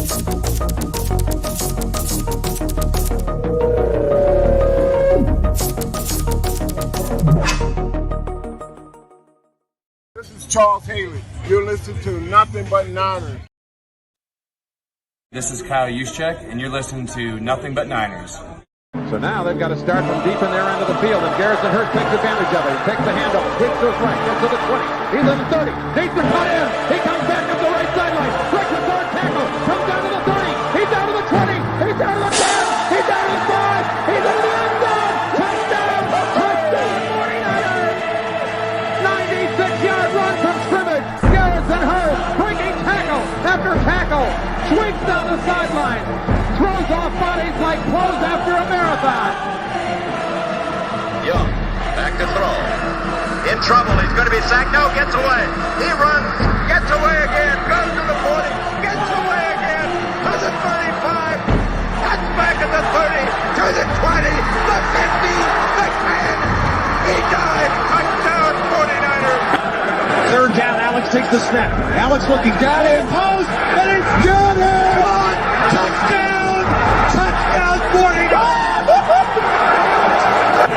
This is Charles Haley. You're listening to Nothing But Niners. This is Kyle Juszczyk, and you're listening to Nothing But Niners. So now they've got to start from deep in their end of the field, and Garrison Hurst takes advantage of it. He takes the handoff, hits to his right, gets to the 20. He's in the 30, needs to cut in. He comes back up the right sideline, breaks the third tackle, comes down to the 30. He's down to the 20. He's down to the 10. He's down to the 5. He's into the end zone. Touchdown! Touchdown! 49ers! 96-yard run from scrimmage. Garrison Hurst breaking tackle after tackle, swings down the sideline. Throws off bodies like clothes after a marathon. Young, back to throw. In trouble, he's going to be sacked. No, gets away. He runs, gets away again, goes to the 40, gets away again, to the 35, cuts back at the 30, to the 20, the 50, the 10. He died. Touchdown, 49ers. Third down, Alex takes the snap. Alex looking down in post, and it's got it! Touchdown! Touchdown, 49ers!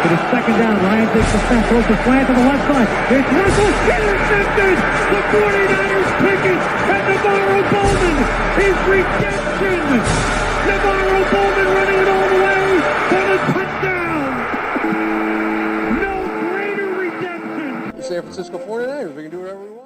It is second down. Ryan takes the snap, throws the slant to the left side. It's Russell intercepted. The 49ers pick it, and Navarro Bowman is redemption. Navarro Bowman running it all the way for the touchdown. No greater redemption. The San Francisco 49ers, we can do whatever we want.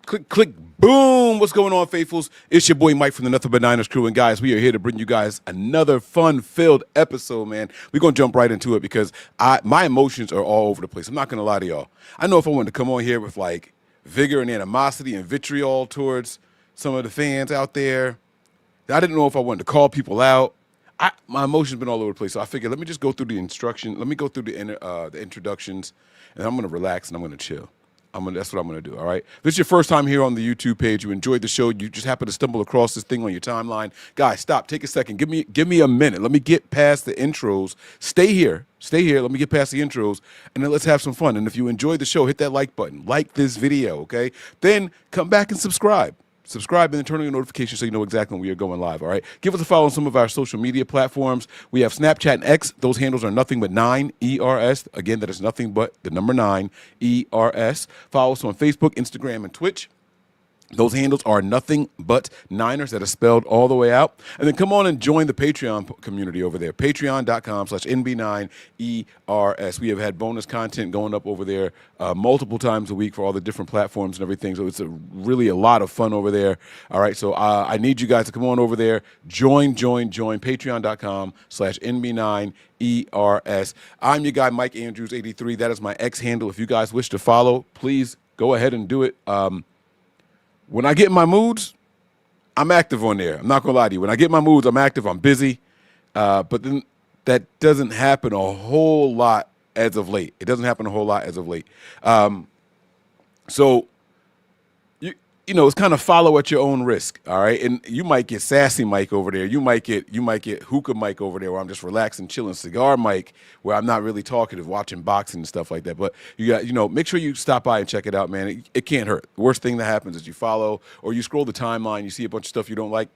Click, click, boom. What's going on, faithfuls? It's your boy Mike from the Nothing But Niners crew. And, guys, we are here to bring you guys another fun-filled episode, man. We're going to jump right into it because my emotions are all over the place. I'm not going to lie to y'all. I know if I wanted to come on here with, like, vigor and animosity and vitriol towards some of the fans out there, I didn't know if I wanted to call people out. My emotions been all over the place. So I figured let me just go through the instruction. Let me go through the introductions, and I'm going to relax and I'm going to chill. That's what I'm going to do, all right? If this is your first time here on the YouTube page, you enjoyed the show, you just happen to stumble across this thing on your timeline, guys, stop, take a second, give me a minute. Let me get past the intros. Stay here. Let me get past the intros, and then let's have some fun. And if you enjoyed the show, hit that like button. Like this video, okay? Then come back and subscribe. Subscribe and then turn on your notifications so you know exactly when we are going live, all right? Give us a follow on some of our social media platforms. We have Snapchat and X. Those handles are nothing but 9ERS. Again, that is nothing but the number 9ERS. Follow us on Facebook, Instagram, and Twitch. Those handles are nothing but Niners, that is spelled all the way out. And then come on and join the Patreon community over there, patreon.com/NB9ERS. We have had bonus content going up over there multiple times a week for all the different platforms and everything. So it's really a lot of fun over there. All right, so I need you guys to come on over there. Join, patreon.com/NB9ERS. I'm your guy, Mike Andrews, 83. That is my X handle. If you guys wish to follow, please go ahead and do it. When I get in my moods, I'm active on there. I'm not going to lie to you. When I get in my moods, I'm active. I'm busy. But then that doesn't happen a whole lot as of late. So, you know, it's kind of follow at your own risk, all right? And you might get sassy Mike over there. You might get hookah Mike over there where I'm just relaxing, chilling, cigar Mike where I'm not really talkative, watching boxing and stuff like that. But you got, make sure you stop by and check it out, man. It can't hurt. The worst thing that happens is you follow or you scroll the timeline, you see a bunch of stuff you don't like,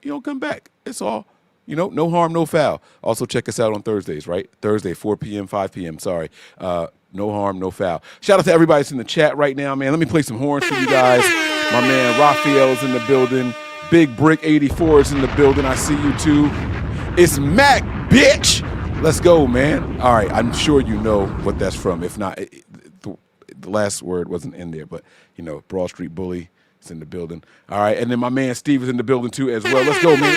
you don't come back. It's all. No harm, no foul. Also, check us out on Thursdays, right? Thursday, 4 p.m., 5 p.m., sorry. No harm, no foul. Shout out to everybody that's in the chat right now, man. Let me play some horns for you guys. My man Raphael's in the building. Big Brick 84 is in the building. I see you too. It's Mac, bitch. Let's go, man. All right, I'm sure you know what that's from. If not, the last word wasn't in there, but, Broad Street Bully is in the building. All right, and then my man Steve is in the building too as well. Let's go, man.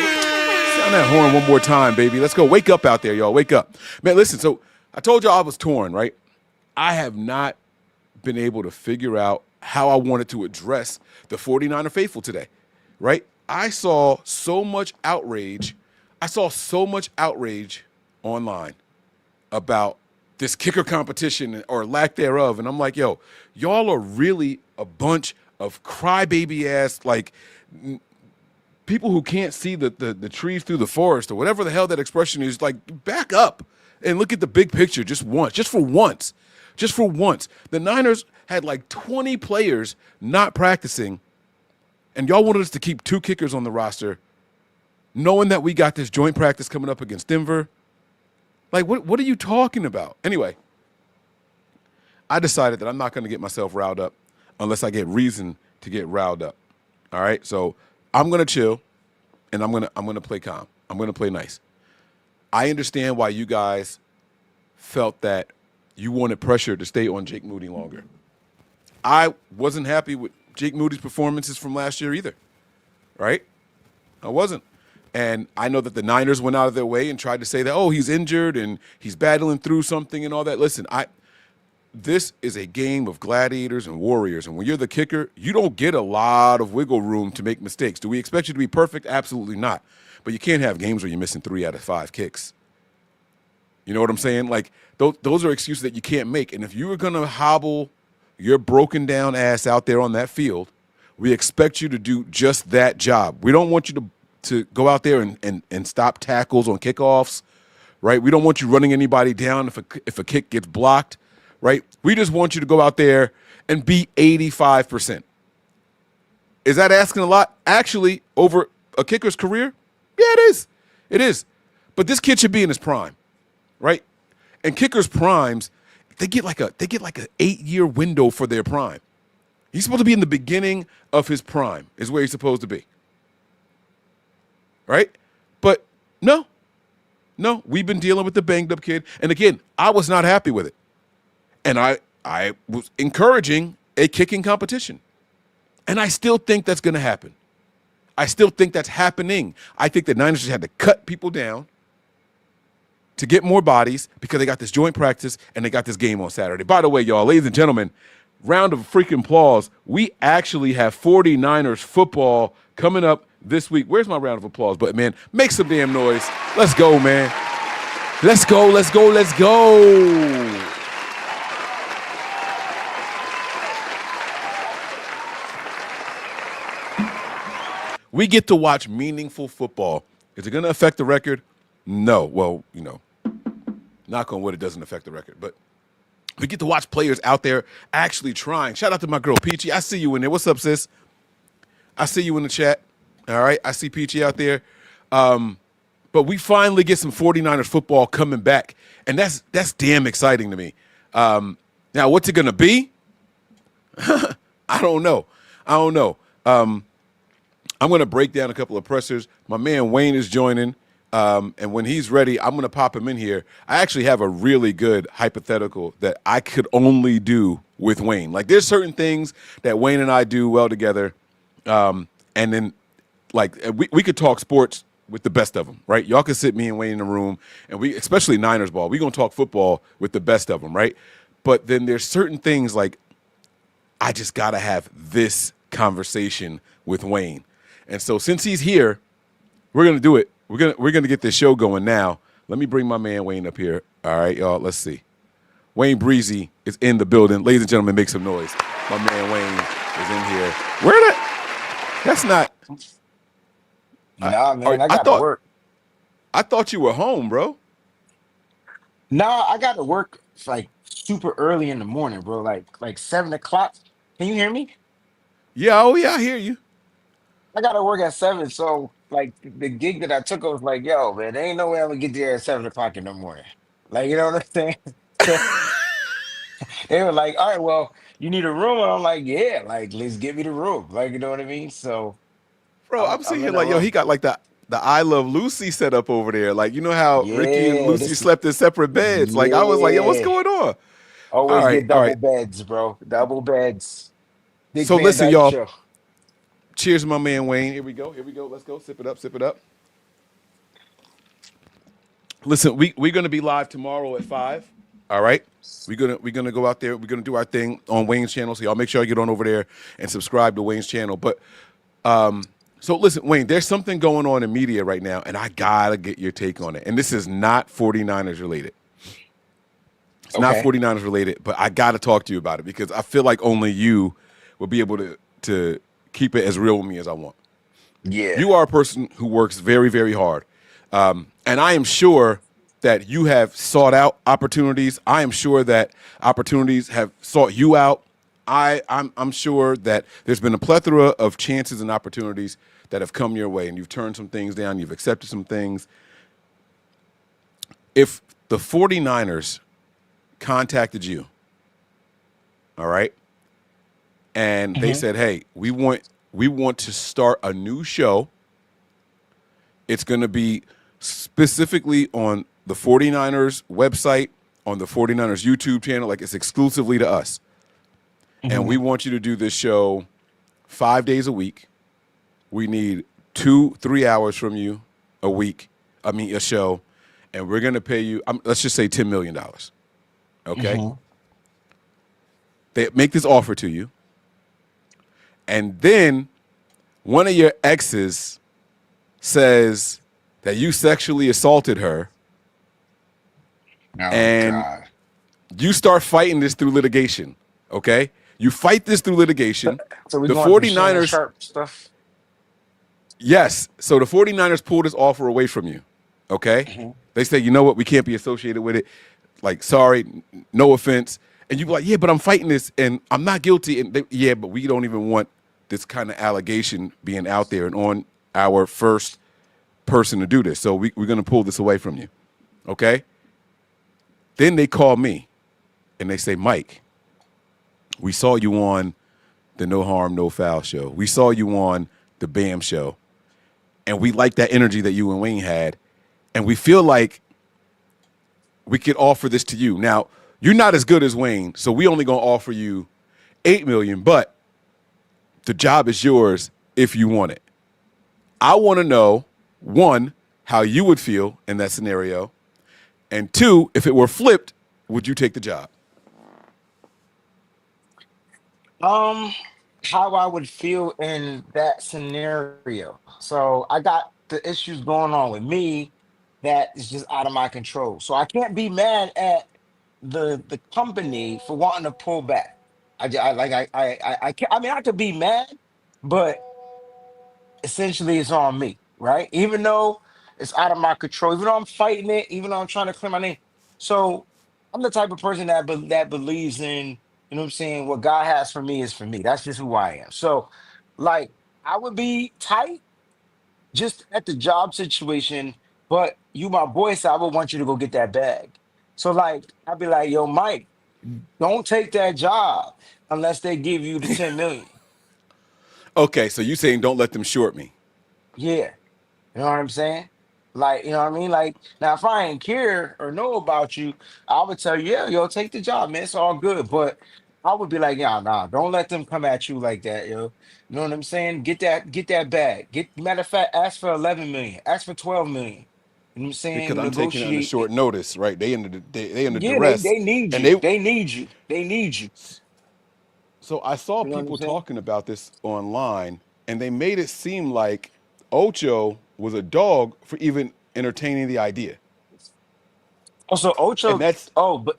Sound that horn one more time, baby. Let's go. Wake up out there, y'all. Wake up. Man, listen, so I told y'all I was torn, right? I have not been able to figure out how I wanted to address the 49er faithful today, right? I saw so much outrage. Online about this kicker competition or lack thereof. And I'm like, yo, y'all are really a bunch of crybaby ass, like, people who can't see the trees through the forest or whatever the hell that expression is. Like, back up and look at the big picture just for once. The Niners had like 20 players not practicing and y'all wanted us to keep 2 kickers on the roster, knowing that we got this joint practice coming up against Denver. Like, what are you talking about? Anyway, I decided that I'm not going to get myself riled up unless I get reason to get riled up. All right, so I'm going to chill, and I'm gonna play calm. I'm going to play nice. I understand why you guys felt that you wanted pressure to stay on Jake Moody longer. I wasn't happy with Jake Moody's performances from last year either, right? I wasn't. And I know that the Niners went out of their way and tried to say that, oh, he's injured and he's battling through something and all that. Listen, this is a game of gladiators and warriors, and when you're the kicker, you don't get a lot of wiggle room to make mistakes. Do we expect you to be perfect? Absolutely not. But you can't have games where you're missing 3 out of 5 kicks. You know what I'm saying? Like, those are excuses that you can't make. And if you were going to hobble your broken down ass out there on that field, we expect you to do just that job. We don't want you to go out there and stop tackles on kickoffs, right? We don't want you running anybody down if a kick gets blocked, right? We just want you to go out there and be 85%. Is that asking a lot? Actually, over a kicker's career? Yeah, it is. It is. But this kid should be in his prime, right? And kickers' primes, they get like a 8-year window for their prime. He's supposed to be in the beginning of his prime, is where he's supposed to be. Right? But no, we've been dealing with the banged up kid. And again, I was not happy with it. And I was encouraging a kicking competition. And I still think that's going to happen. I still think that's happening. I think the Niners just had to cut people down to get more bodies because they got this joint practice and they got this game on Saturday. By the way, y'all, ladies and gentlemen, round of freaking applause. We actually have 49ers football coming up this week. Where's my round of applause? But, man, make some damn noise. Let's go, man. Let's go, let's go, let's go. We get to watch meaningful football. Is it going to affect the record? No. Well, knock on wood, it doesn't affect the record. But we get to watch players out there actually trying. Shout out to my girl, Peachy. I see you in there. What's up, sis? I see you in the chat. All right. I see Peachy out there. But we finally get some 49ers football coming back. And that's damn exciting to me. Now, what's it going to be? I don't know. I'm going to break down a couple of pressers. My man Wayne is joining. And when he's ready, I'm going to pop him in here. I actually have a really good hypothetical that I could only do with Wayne. Like, there's certain things that Wayne and I do well together. And then, like, we could talk sports with the best of them, right? Y'all can sit me and Wayne in the room, and especially Niners ball, we're going to talk football with the best of them, right? But then there's certain things like I just got to have this conversation with Wayne. And so since he's here, we're going to do it. We're gonna get this show going now. Let me bring my man Wayne up here. All right, y'all. Let's see. Wayne Breezy is in the building. Ladies and gentlemen, make some noise. My man Wayne is in here. That's not. Nah, man, I got to work. I thought you were home, bro. Nah, I got to work like super early in the morning, bro. Like 7 o'clock. Can you hear me? Yeah. Oh yeah, I hear you. I got to work at 7. So like the gig that I took, I was like, yo, man, there ain't no way I'm gonna get there at 7 o'clock in the morning. Like, you know what I'm saying? So they were like, all right, well, you need a room, and I'm like, yeah, like let's get me the room. Like, you know what I mean? So Bro, I'm sitting I'm here in the like, yo, room. he got like the I Love Lucy set up over there. Like, you know how Ricky and Yeah, Lucy this slept in separate beds? Like, I was like, yo, what's yeah. going on? All Always right, get all double right. beds, bro. Double beds. Big So Van listen, Dyke y'all. show. Cheers to my man Wayne. Here we go. Let's go. Sip it up. Listen, we're gonna be live tomorrow at 5. All right. We're gonna go out there. We're gonna do our thing on Wayne's channel. So y'all make sure you get on over there and subscribe to Wayne's channel. But so listen, Wayne, there's something going on in media right now, and I gotta get your take on it. And this is not 49ers related. It's not Okay. 49ers related, but I gotta talk to you about it because I feel like only you will be able to keep it as real with me as I want. Yeah. You are a person who works very, very hard. And I am sure that you have sought out opportunities. I am sure that opportunities have sought you out. I'm sure that there's been a plethora of chances and opportunities that have come your way, and you've turned some things down, you've accepted some things. If the 49ers contacted you, all right, and they Hmm. said, "Hey, we want to start a new show. It's going to be specifically on the 49ers website, on the 49ers YouTube channel, like it's exclusively to us. And we Hmm. want you to do this show 5 days a week. We need 2-3 hours from you a week. I mean, a show, and we're going to pay you. Let's just say $10 million. Okay, Hmm. they make this offer to you, and then one of your exes says that you sexually assaulted her, Oh and God. you start fighting this through litigation. Okay, you fight this through So, litigation. so we The going through Shannon 49ers, Sharp stuff. yes. So the 49ers pull this offer away from you. Okay, Hmm. they say, you know what, we can't be associated with it. Like, sorry, no offense. And you be like, yeah, but I'm fighting this, and I'm not guilty. And yeah, but we don't even want this kind of allegation being out there and on our first person to do this. So we're going to pull this away from you. Okay? Then they call me and they say, Mike, we saw you on the No Harm, No Foul show. We saw you on the BAM show. And we like that energy that you and Wayne had. And we feel like we could offer this to you. Now, you're not as good as Wayne, so we only going to offer you 8 million, but the job is yours if you want it. I want to know, one, how you would feel in that scenario, and two, if it were flipped, would you take the job? Um, how I would feel in that scenario. So I got the issues going on with me that is just out of my control. So I can't be mad at the company for wanting to pull back. I like I can't. I mean, I could be mad, but essentially it's on me, right? Even though it's out of my control, even though I'm fighting it, even though I'm trying to clear my name. So I'm the type of person that believes in, you know what I'm saying, what God has for me is for me. That's just who I am. So like I would be tight just at the job situation, but you my boy, so I would want you to go get that bag. So like I'd be like, yo, Mike, don't take that job unless they give you the 10 million. Okay, so you saying don't let them short me. Yeah. You know what I'm saying? Like, you know what I mean? Like, now if I ain't care or know about you, I would tell you, yeah, yo, take the job, man. It's all good. But I would be like, yeah, nah, don't let them come at you like that, yo. You know what I'm saying? Get that bag. Matter of fact, ask for 11 million, ask for 12 million. You know what I'm Because saying? I'm taking it under Negotiate it. short notice, right? They under Yeah, duress, they need and you. they. They need you. They need you. So I saw You know what I'm people saying? talking about this online, and they made it seem like Ocho was a dog for even entertaining the idea, Also, and Ocho, that's oh, but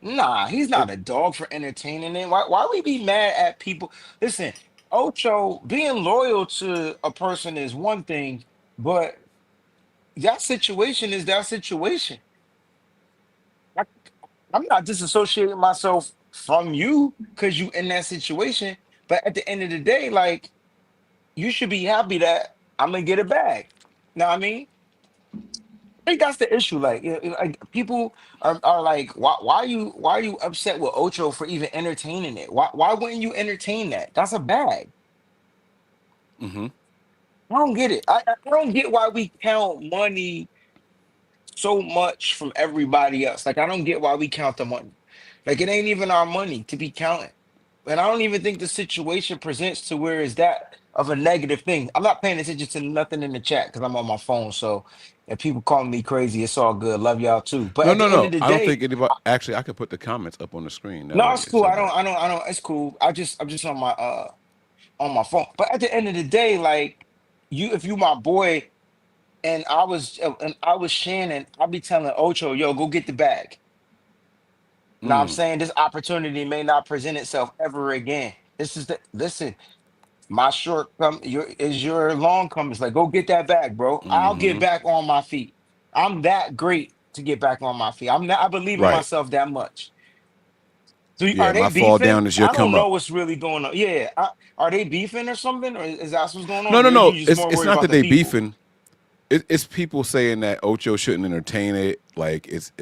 nah, he's and, not a dog for entertaining it. Why we be mad at people? Listen, Ocho, being loyal to a person is one thing, but that situation is that situation. I, I'm not disassociating myself from you because you in that situation. But at the end of the day, like you should be happy that I'm gonna get it back. Know what I mean? I think that's the issue. Like, like people are like, why are you upset with Ocho for even entertaining it? Why wouldn't you entertain that? That's a bag. I don't get it. I don't get why we count money so much from everybody else. Like, I don't get why we count the money. Like, it ain't even our money to be counting. And I don't even think the situation presents to where is that of a negative thing. I'm not paying attention to nothing in the chat because I'm on my phone. So if people call me crazy, it's all good. Love y'all too. But no, at the no, end of no. the I don't day, think anybody. Actually, I could put the comments up on the screen. That no, way, it's cool. so that. I don't. It's cool. I'm just on my phone. But at the end of the day, like you, if you my boy, and I was Shannon, I'll be telling Ocho, yo, go get the bag. Now I'm saying this opportunity may not present itself ever again. This is the listen. My your is your long come. It's like go get that bag, bro. I'll get back on my feet. I'm that great to get back on my feet. I believe in Right. myself that much. So Yeah, are they my fall beefing? down is your I don't come know up. what's really going on. Yeah, are they beefing or something, or is that what's going No, on? no, Or you no. just It's more it's worried not about that the they people? beefing. It's people saying that Ocho shouldn't entertain it. Like it's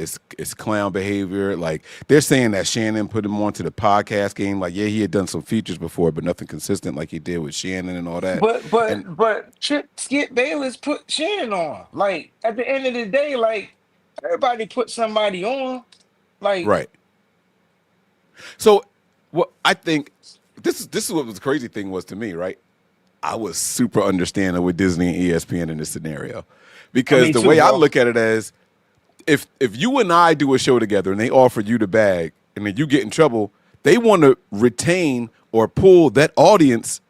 clown behavior. Like they're saying that Shannon put him onto the podcast game. Like yeah, he had done some features before, but nothing consistent like he did with Shannon and all that. And But Skip Bayless put Shannon on. Like at the end of the day, like everybody put somebody on. Like right. So what I think this is what the crazy thing was to me. Right. I was super understanding with Disney and ESPN in this scenario because me the too, way I bro. look at it as if you and I do a show together and they offer you the bag and then you get in trouble, they want to retain or pull that audience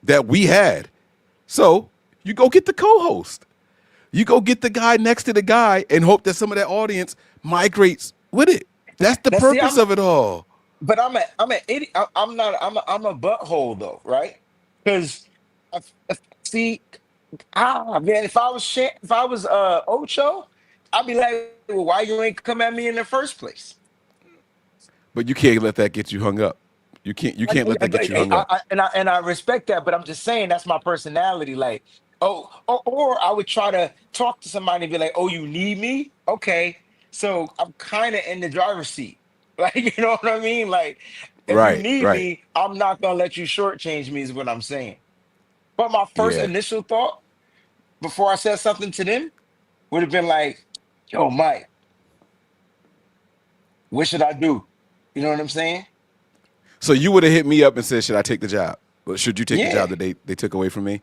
that we had. So you go get the co-host. You go get the guy next to the guy and hope that some of that audience migrates with it. That's the Now see, purpose of it all. I'm an idiot. I'm not. I'm a butthole though, right? Because see, man, if I was Ocho, I'd be like, well, why you ain't come at me in the first place? But you can't let that get you hung up. You can't let that get you hung up. And I respect that, but I'm just saying that's my personality. Like, oh, or I would try to talk to somebody and be like, "Oh, you need me? Okay." So I'm kind of in the driver's seat. Like, you know what I mean? Like, if you Right, need right. me, I'm not gonna let you shortchange me. Is what I'm saying. But my first Yeah. initial thought before I said something to them would have been like, "Yo, Mike, what should I do?" You know what I'm saying? So you would have hit me up and said, "Should I take the job? Or should you take the Yeah. job that they took away from me?"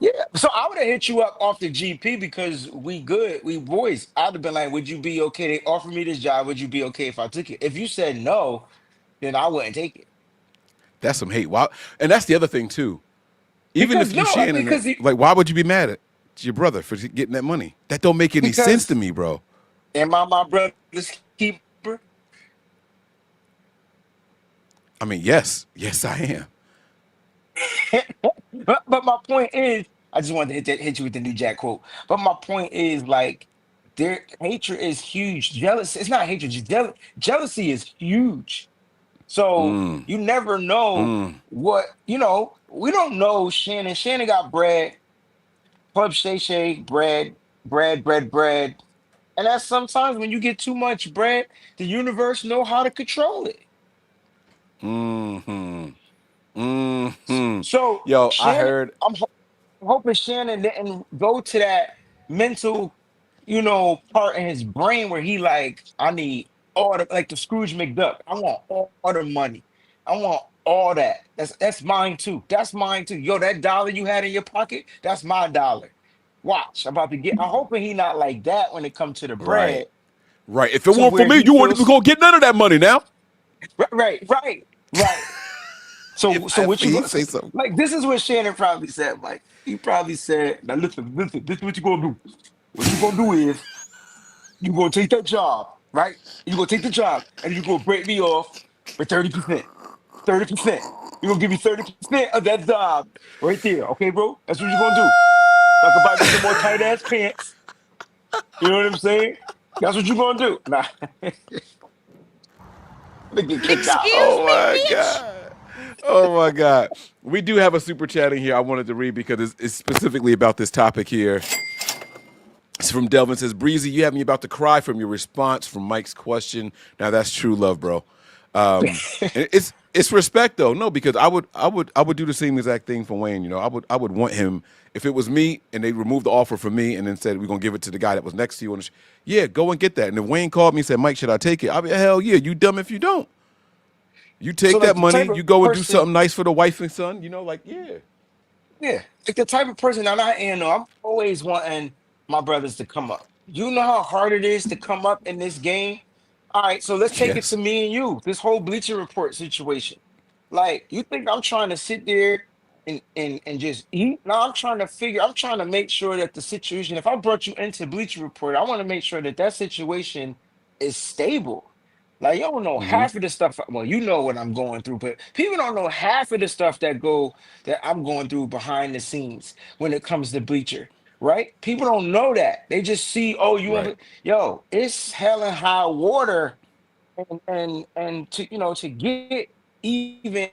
Yeah, so I would have hit you up off the GP because we good, we boys. I'd have been like, "Would you be okay? They offered me this job. Would you be okay if I took it?" If you said no, then I wouldn't take it. That's some hate. Why? And that's the other thing too. Even Because if you no, Shannon it, because he, like, why would you be mad at your brother for getting that money? That don't make any sense to because me, bro. am I my brother's keeper? I mean, yes, I am. But my point is, I just wanted to hit you with the new Jack quote. But my point is, like, their hatred is huge. Jealousy, it's not hatred, just jealousy is huge. So you never know what, we don't know Shannon. Shannon got bread, Club Shay Shay, bread. And that's sometimes when you get too much bread, the universe know how to control it. So Yo, I Shannon, heard. I'm hoping Shannon didn't go to that mental, part in his brain where he like, I need all the like the Scrooge McDuck. I want all the money. I want all that. That's mine too. That's mine too. Yo, that dollar you had in your pocket, that's my dollar. Watch, I'm about to get. I'm hoping he not like that when it comes to the Right, bread, right. If it to weren't for where me, he you weren't even feels gonna get none of that money now. right. So If what you he go say something. like? This is what Shannon probably said. Like he probably said, "Now listen. This is what you gonna do. What you gonna do is you gonna take that job, right? You gonna take the job, and you gonna break me off with 30%. 30%. You gonna give me 30% of that job right there, okay, bro? That's what you're gonna do. So I can buy me some more tight ass pants. You know what I'm saying? That's what you're gonna do. Nah, they get kicked out. Oh my god. Oh my god. We do have a super chat in here I wanted to read because it's specifically about this topic here. It's from Delvin. Says, Breezy, you have me about to cry from your response from Mike's question. Now that's true love, bro. And it's respect though. No, because I would do the same exact thing for Wayne. I would want him if it was me and they removed the offer from me and then said we're gonna give it to the guy that was next to you. Yeah, go and get that. And if Wayne called me and said, Mike, should I take it? I'll be hell yeah. You dumb if you don't. You So take like that the money. type You of go and do person. something nice for the wife and son. Like yeah, Yeah, like the type of person that I am, though, I'm always wanting my brothers to come up. You know how hard it is to come up in this game? All right, so let's take it to yes, me and you, this whole Bleacher Report situation. Like, you think I'm trying to sit there and just eat? No, I'm trying to make sure that the situation, if I brought you into Bleacher Report, I want to make sure that that situation is stable. Like, you don't know half of the stuff. Well, you know what I'm going through, but people don't know half of the stuff that I'm going through behind the scenes when it comes to Bleacher, right? People don't know that. They just see, oh, right, yo, it's hell and high water and to get even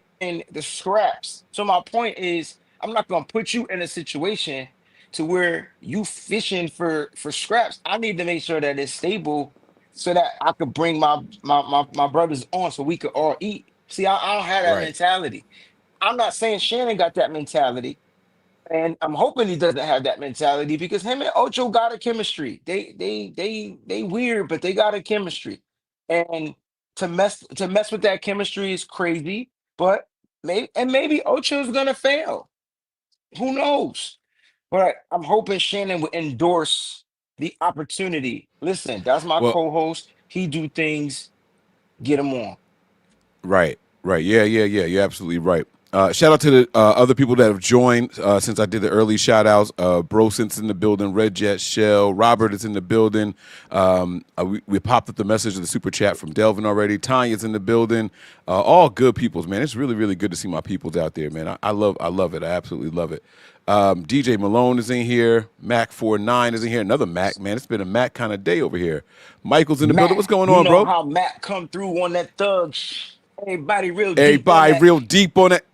the scraps. So my point is, I'm not gonna put you in a situation to where you fishing for scraps. I need to make sure that it's stable so that I could bring my brothers on so we could all eat. See, I don't have that Right. mentality. I'm not saying Shannon got that mentality, and I'm hoping he doesn't have that mentality because him and Ocho got a chemistry. They weird, but they got a chemistry. And to mess with that chemistry is crazy. But maybe Ocho's gonna fail. Who knows? But I'm hoping Shannon would endorse the opportunity. Listen, that's my Well, co-host. He do things. Get him on. right, right. Yeah, yeah, yeah. You're absolutely right. Shout out to the other people that have joined since I did the early shout outs. Broson's in the building, Red Jet Shell, Robert is in the building. We popped up the message of the super chat from Delvin already. Tanya's in the building. All good peoples, man. It's really, really good to see my peoples out there, man. I love it. I absolutely love it. DJ Malone is in here. Mac49 is in here. Another Mac, man. It's been a Mac kind of day over here. Michael's in the building. Matt, What's going you on, know bro? how Matt come through on that thug. Everybody real deep on Everybody that. real deep on it.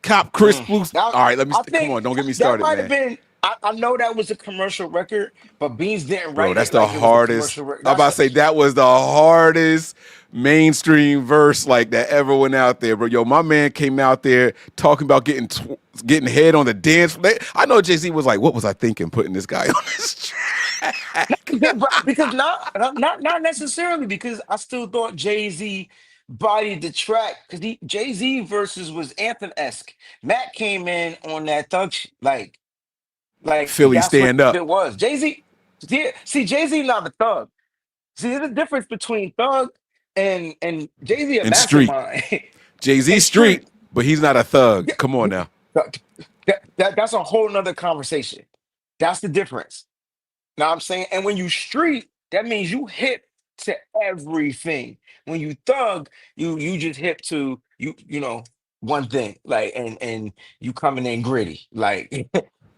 Cop Chris Blues. Now, All right, let me. I Come think on, don't get me that started, might have man. been. I know that was a commercial record, but Beans didn't Bro, write that's it the like it was a hardest. commercial record. I'm about to say that was the hardest mainstream verse like that ever went out there, bro. Yo, my man came out there talking about getting head on the dance. I know Jay Z was like, "What was I thinking putting this guy on this track?" Because not necessarily because I still thought Jay Z bodied the track because Jay Z versus was anthem esque. Matt came in on that thug like Philly that's what stand it up was. Jay Z, yeah, see Jay Z not a thug. See, there's a difference between thug and Jay Z a and street. mastermind Jay Z and street, street. but he's not a thug. Come on now. That's a whole nother conversation. That's the difference. Know what I'm saying? And when you street, that means you hip to everything. When you thug, you just hip to one thing. Like and you coming in gritty. Like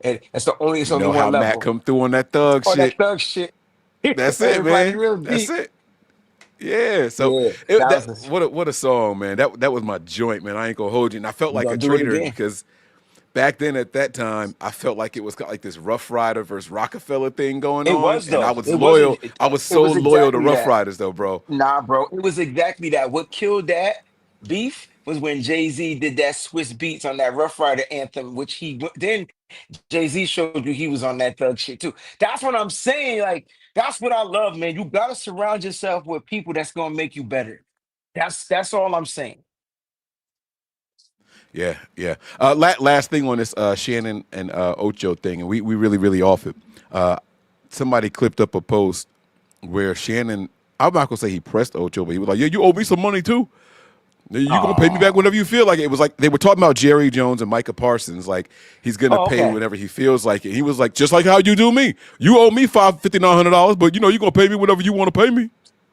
and it's You only know how one Matt level. come through on that thug Oh, that shit. thug shit. That's it, Everybody man. real That's deep. it. Yeah, so Yeah, that was what a song, man. That was my joint, man. I ain't gonna hold you. And I felt you like a gonna do it traitor again. because back then at that time, I felt like it was like this Rough Rider versus Rockefeller thing going It on, was and I though. was It wasn't loyal. I was it so was loyal to exactly Rough that. Riders, though, bro. Nah, bro. It was exactly that. What killed that beef was when Jay-Z did that Swiss Beats on that Rough Rider anthem, which then Jay-Z showed you he was on that thug shit too. That's what I'm saying. Like, that's what I love, man. You gotta surround yourself with people that's gonna make you better. That's all I'm saying. Yeah, yeah. Last thing on this Shannon and Ocho thing, and we really really off it. Somebody clipped up a post where Shannon. I'm not gonna say he pressed Ocho, but he was like, "Yeah, you owe me some money too. You gonna pay me back Oh, whenever you feel like it." It was like they were talking about Jerry Jones and Micah Parsons. Like he's gonna oh, pay okay. whenever he feels like it. He was like, just like how you do me. You owe me $5,900, but you gonna pay me whenever you want to pay me.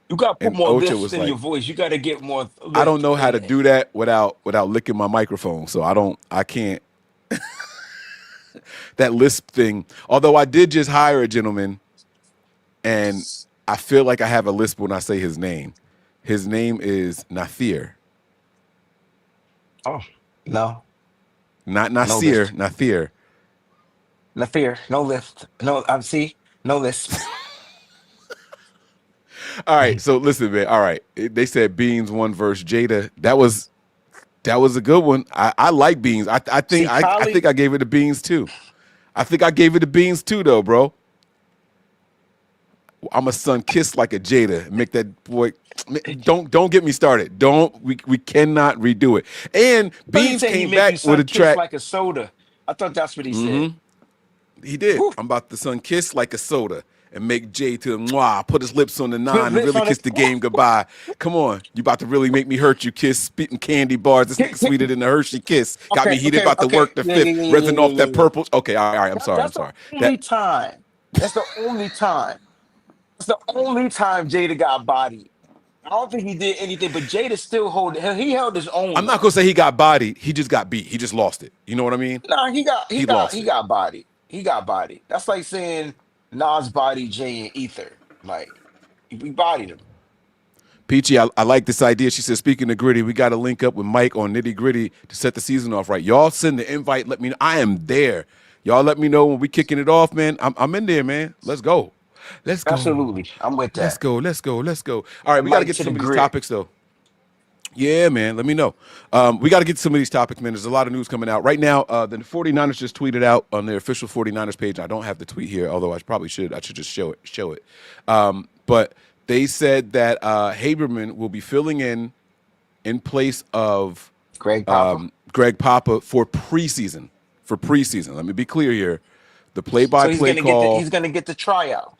You gotta put And more Ocho lift was in your like, voice. You gotta get more I don't lift know how in to it. do that without licking my microphone. So I can't that lisp thing. Although I did just hire a gentleman, and I feel like I have a lisp when I say his name. His name is Nathir, Oh, no, not no Nasir, lift. Nathir. No fear, no lift. No, I'm see, no lisp. All right, so listen, man. All right, they said Beans one verse Jada. That was a good one. I like Beans. I think See, I Kali, think I gave it to Beans too. I think I gave it to Beans too, though, bro. I'm a son kissed like a Jada. Make that boy. Don't get me started. Don't we cannot redo it. And I thought he Beans said he came make you back with sun a kiss track. like a soda. I thought that's what he said. He did. Whew. I'm about to son kiss like a soda and make Jay to mwah, put his lips on the Put nine and lips really on kiss it. the game goodbye. Come on, you about to really make me hurt you, kiss, spitting candy bars. This nigga sweeter than the Hershey kiss. Got me Okay, heated, okay, about to okay. work the Yeah, yeah, fifth, yeah, yeah, resin yeah, off yeah, that yeah. purple. Okay, all right. I'm sorry. I'm That's the sorry. only That time. That's the only time. That's the only time Jada got bodied. I don't think he did anything, but Jada still he held his own I'm not though. gonna say he got bodied. He just got beat. He just lost it. You know what I mean? Nah, he got he He got lost he it. got bodied. He got bodied. That's like saying Nas bodied Jay and Ether. Like we bodied him. Peachy, I like this idea. She said, speaking of gritty, we got to link up with Mike on Nitty Gritty to set the season off right. Y'all send the invite. Let me know. I am there. Y'all let me know when we kicking it off, man. I'm in there, man. Let's go. Let's go. Absolutely. I'm with Let's that. go. Let's go. Let's go. All right, And we got to Mike get to to the some of these grit. topics, though. Yeah, man. Let me know. We got to get to some of these topics, man. There's a lot of news coming out. Right now, the 49ers just tweeted out on their official 49ers page. I don't have the tweet here, although I probably should. I should just show it. But they said that Haberman will be filling in place of Greg Papa. Greg Papa for preseason. For preseason. Let me be clear here. The So he's play-by-play gonna get the call, he's gonna get the tryout.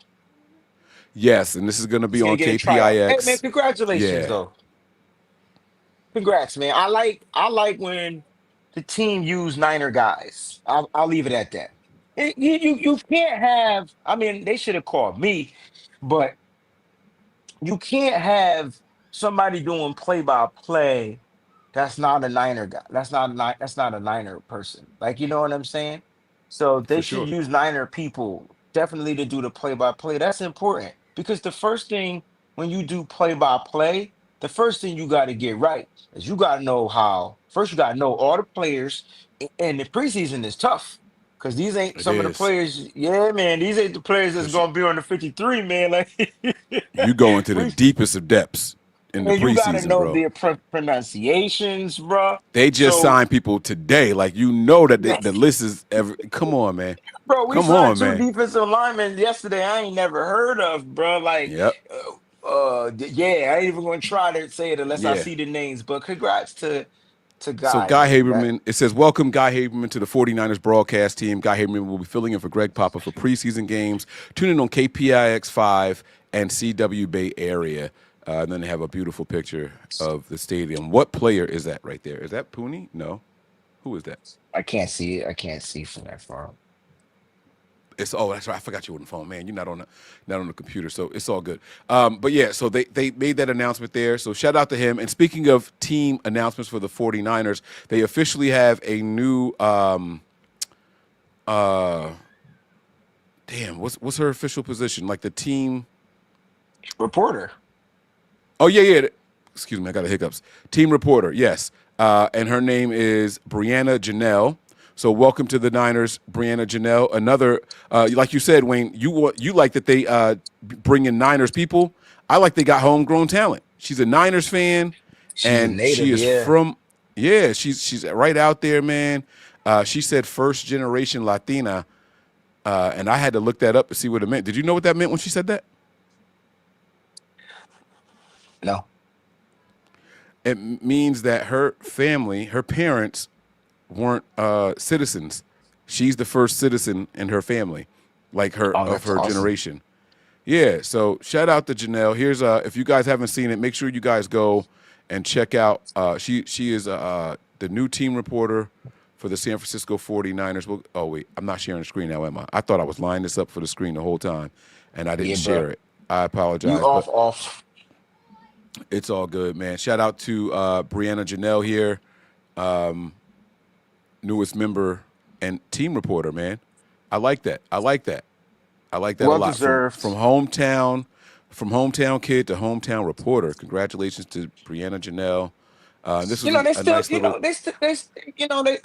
yes, and this is going to He's be gonna on get a tryout. Hey man, KPIX. congratulations Yeah, though. Congrats, man. I like when the team use Niner guys. I'll leave it at that. You can't have. I mean, they should have called me, but you can't have somebody doing play by play. That's not a Niner guy. That's not a Niner person. Like you know what I'm saying? So they for should sure. use Niner people definitely to do the play by play. That's important because the first thing when you do play by play, the first thing you got to get right is you got to know how. First, you got to know all the players, and the preseason is tough because these ain't It some of the is. players. Yeah, man, these ain't the players that's For sure. gonna be on the 53, man. Like You go into the we deepest of depths in the and you got to preseason, know bro. their pronunciations, bro. They just So, signed people today. Like you know that yeah, the list is ever. Come on, man. bro, we Come signed on, two man. defensive linemen yesterday. I ain't never heard of, bro. Like, Yep. yeah, I ain't even gonna try to say it unless I Yeah. see the names. But congrats to So Guy, Guy man. That Haberman, it says, welcome Guy Haberman to the 49ers broadcast team. Guy Haberman will be filling in for Greg Papa for preseason games. Tune in on KPIX 5 and CW Bay Area. And then they have a beautiful picture of the stadium. What player is that right there? Is that Pooney? No. Who is that? I can't see it. I can't see from that far. It's that's right. I forgot you on the phone, man. You're not on the computer, so it's all good. But yeah, so they made that announcement there. So shout out to him. And speaking of team announcements for the 49ers, they officially have a new damn, what's her official position? Like the team. Reporter. Oh yeah. Excuse me, I got the hiccups. Team reporter, yes. And her name is Brianna Janelle. So welcome to the Niners, Brianna Janelle. Another, like you said, Wayne, you like that they bring in Niners people. I like they got homegrown talent. She's a Niners fan, She's a and she native, is yeah. from, yeah, she's right out there, man. She said first generation Latina, and I had to look that up to see what it meant. Did you know what that meant when she said that? No. It means that her family, her parents, weren't citizens. She's the first citizen in her family, like her Oh, of that's her awesome. generation. Yeah. So shout out to Janelle. Here's if you guys haven't seen it, make sure you guys go and check out. She is the new team reporter for the San Francisco 49ers. Well, oh wait, I'm not sharing the screen now, am I? I thought I was lining this up for the screen the whole time, and I didn't Yeah, bro. share it. I You apologize, but off. it's all good, man. Shout out to Brianna Janelle here, newest member and team reporter, man. I like that. I like that. I like that a Well lot. deserved. From hometown kid to hometown reporter. Congratulations to Brianna Janelle. This You was know, they a still, nice little.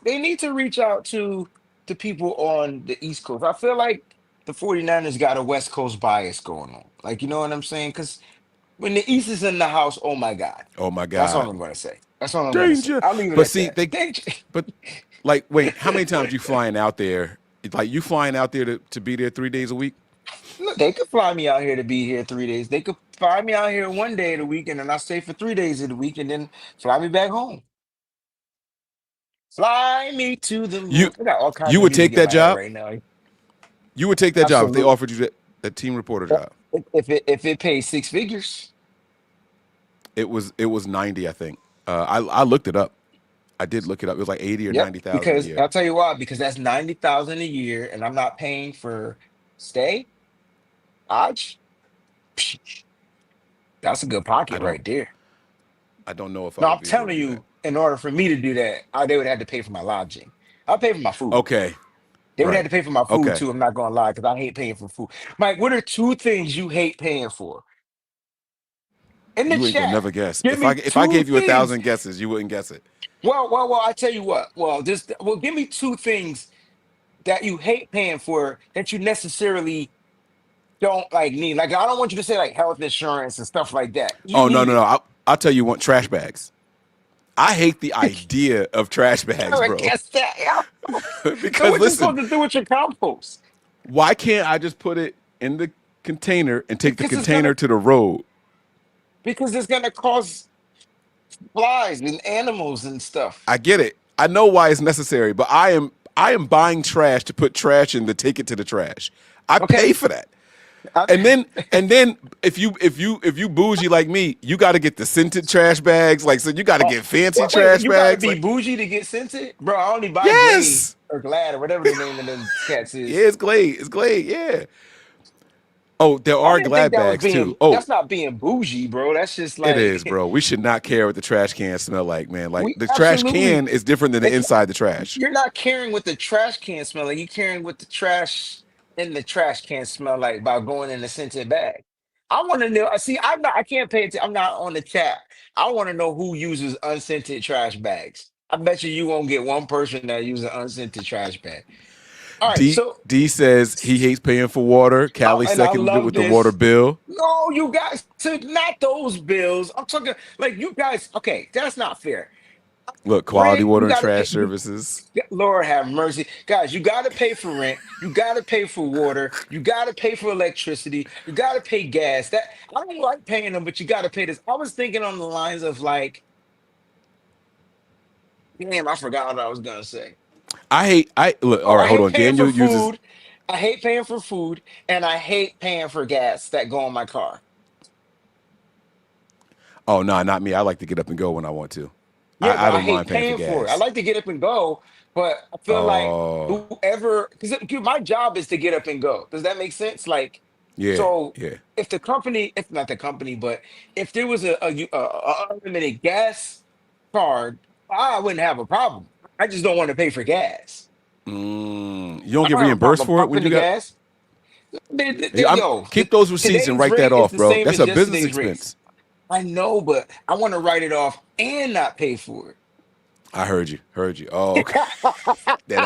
they need to reach out to people on the East Coast. I feel like the 49ers got a West Coast bias going on. Like, you know what I'm saying? Because when the East is in the house, oh my God. Oh my That's all God, I'm gonna say. That's all I'm gonna say. danger! I'll leave it But at see, that. Danger. but like, wait, how many times you flying out there? Like you flying out there to be there 3 days a week? Look, they could fly me out here to be here 3 days. They could fly me out here one day of the week, and then I stay for 3 days of the week, and then fly me back home. Fly me to the You moon. I got all kinds you of would music take in that my head job? right now. You would take that job if they Absolutely. offered you that team reporter job. If it pays six figures, It was 90, I think. I looked it up. I did look it up. It was like 80 or yep. 90,000 a Because year. I'll tell you why. Because that's 90,000 a year, and I'm not paying for stay, lodge. That's a good I pocket don't right there. I don't know if I No, would I'm be able to telling do that. you, in order for me to do that, they would have to pay for my lodging. I'll pay for my food. Okay. They would have Right. to pay for my food Okay. too. I'm not gonna lie, because I hate paying for food. Mike, what are two things you hate paying for? in the You ain't gonna chat. never guess. Give If me I two gave you a things. thousand guesses, you wouldn't guess it. Well. I tell you what. Well, give me two things that you hate paying for that you necessarily don't like need. Like, I don't want you to say like health insurance and stuff like that. You Oh no, need no, it. no. I'll tell you what. Trash bags. I hate the idea of trash bags, I bro. guess that. Yeah. So Because what you listen, supposed to do with your compost? why can't I just put it in the container and take the Because it's container gonna to the road? because it's gonna cause flies and animals and stuff. I get it. I know why it's necessary, but I am buying trash to put trash in to take it to the trash. I pay Okay. for that. I- And then if you bougie like me, you got to get the scented trash bags. Like, so you got to oh, get fancy wait, trash you gotta bags. be Like, bougie to get scented, bro. I only buy Glade yes, or Glad or whatever the name of them cats yeah, is. it's Glade. It's Glade. Yeah. Oh, there I are didn't think Glad that was bags being. too. Oh, That's not being bougie, bro. That's just it is, like bro. We should not care what the trash can smell like, man. Like we the trash absolutely. can is different than the It's inside the trash. you're not caring what the trash can smell like. You're caring what the trash in the trash can smell like by going in a scented bag. I want to know. See, I'm not. I can't pay attention. I'm not on the chat. I want to know who uses unscented trash bags. I bet you won't get one person that uses an unscented trash bag. All right, so D says he hates paying for water. Callie and I seconded it love with the water this. bill. No, you guys, so not those bills. I'm talking like you guys. Okay, that's not fair. Look, quality Rent, water you and got to trash pay. services. Lord have mercy. Guys, you got to pay for rent. You got to pay for water. You got to pay for electricity. You got to pay gas. That I don't like paying them, but you got to pay this. I was thinking on the lines of like, damn, I forgot what I was going to say. I look. All Oh, right, I hold hate on. paying for Daniel uses. food. I hate paying for food. And I hate paying for gas that go in my car. Oh no, not me. I like to get up and go when I want to. Yeah, but I I don't hate mind paying for paying for it. I gas. like to get up and go, but I feel like Oh whoever, because my job is to get up and go. Does that make sense? Like, yeah, so yeah. if the company, if not the company, but if there was a unlimited gas card, I wouldn't have a problem. I just don't want to pay for gas. You don't I get don't have a reimbursed problem for it when pumping you the got. gas. I'm Yo, keep those receipts and today's write that rate is off, the bro. same That's as a business yesterday's rates. expense. I know, but I want to write it off and not pay for it. I heard you. Heard you. Oh, okay. Yeah,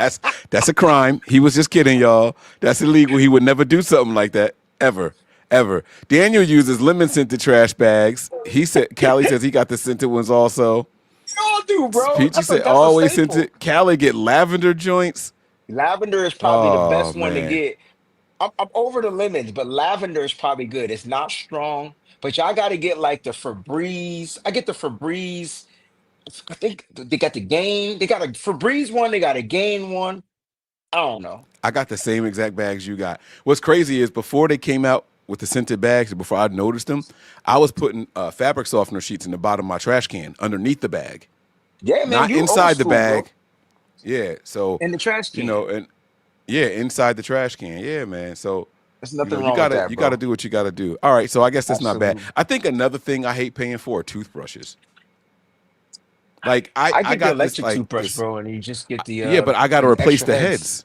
that's a crime. He was just kidding, y'all. That's illegal. He would never do something like that ever, ever. Daniel uses lemon scented trash bags. He said Callie says he got the scented ones also. You all do, bro. Peachy said That's a always staple. scented. Callie get lavender joints. Lavender is probably the Oh best one to man, get. I'm over the lemons, but lavender is probably good. It's not strong, but y'all got to get like the Febreze. I get the Febreze. I think they got the Gain. They got a Febreze one. They got a Gain one. I don't know. I got the same exact bags you got. What's crazy is before they came out with the scented bags, before I noticed them, I was putting fabric softener sheets in the bottom of my trash can underneath the bag, Yeah, man, not you old inside the school, bro. bag. Yeah, so In the trash you can. know, and yeah, inside the trash can. Yeah, man. So There's you know, nothing you wrong with gotta that, you gotta bro. do what you gotta do. All right, so I guess that's not bad. Absolutely. I think another thing I hate paying for are toothbrushes. Like I I I get the got this electric like toothbrush, this. bro, and you just get Yeah, but I got to replace extra the heads. heads.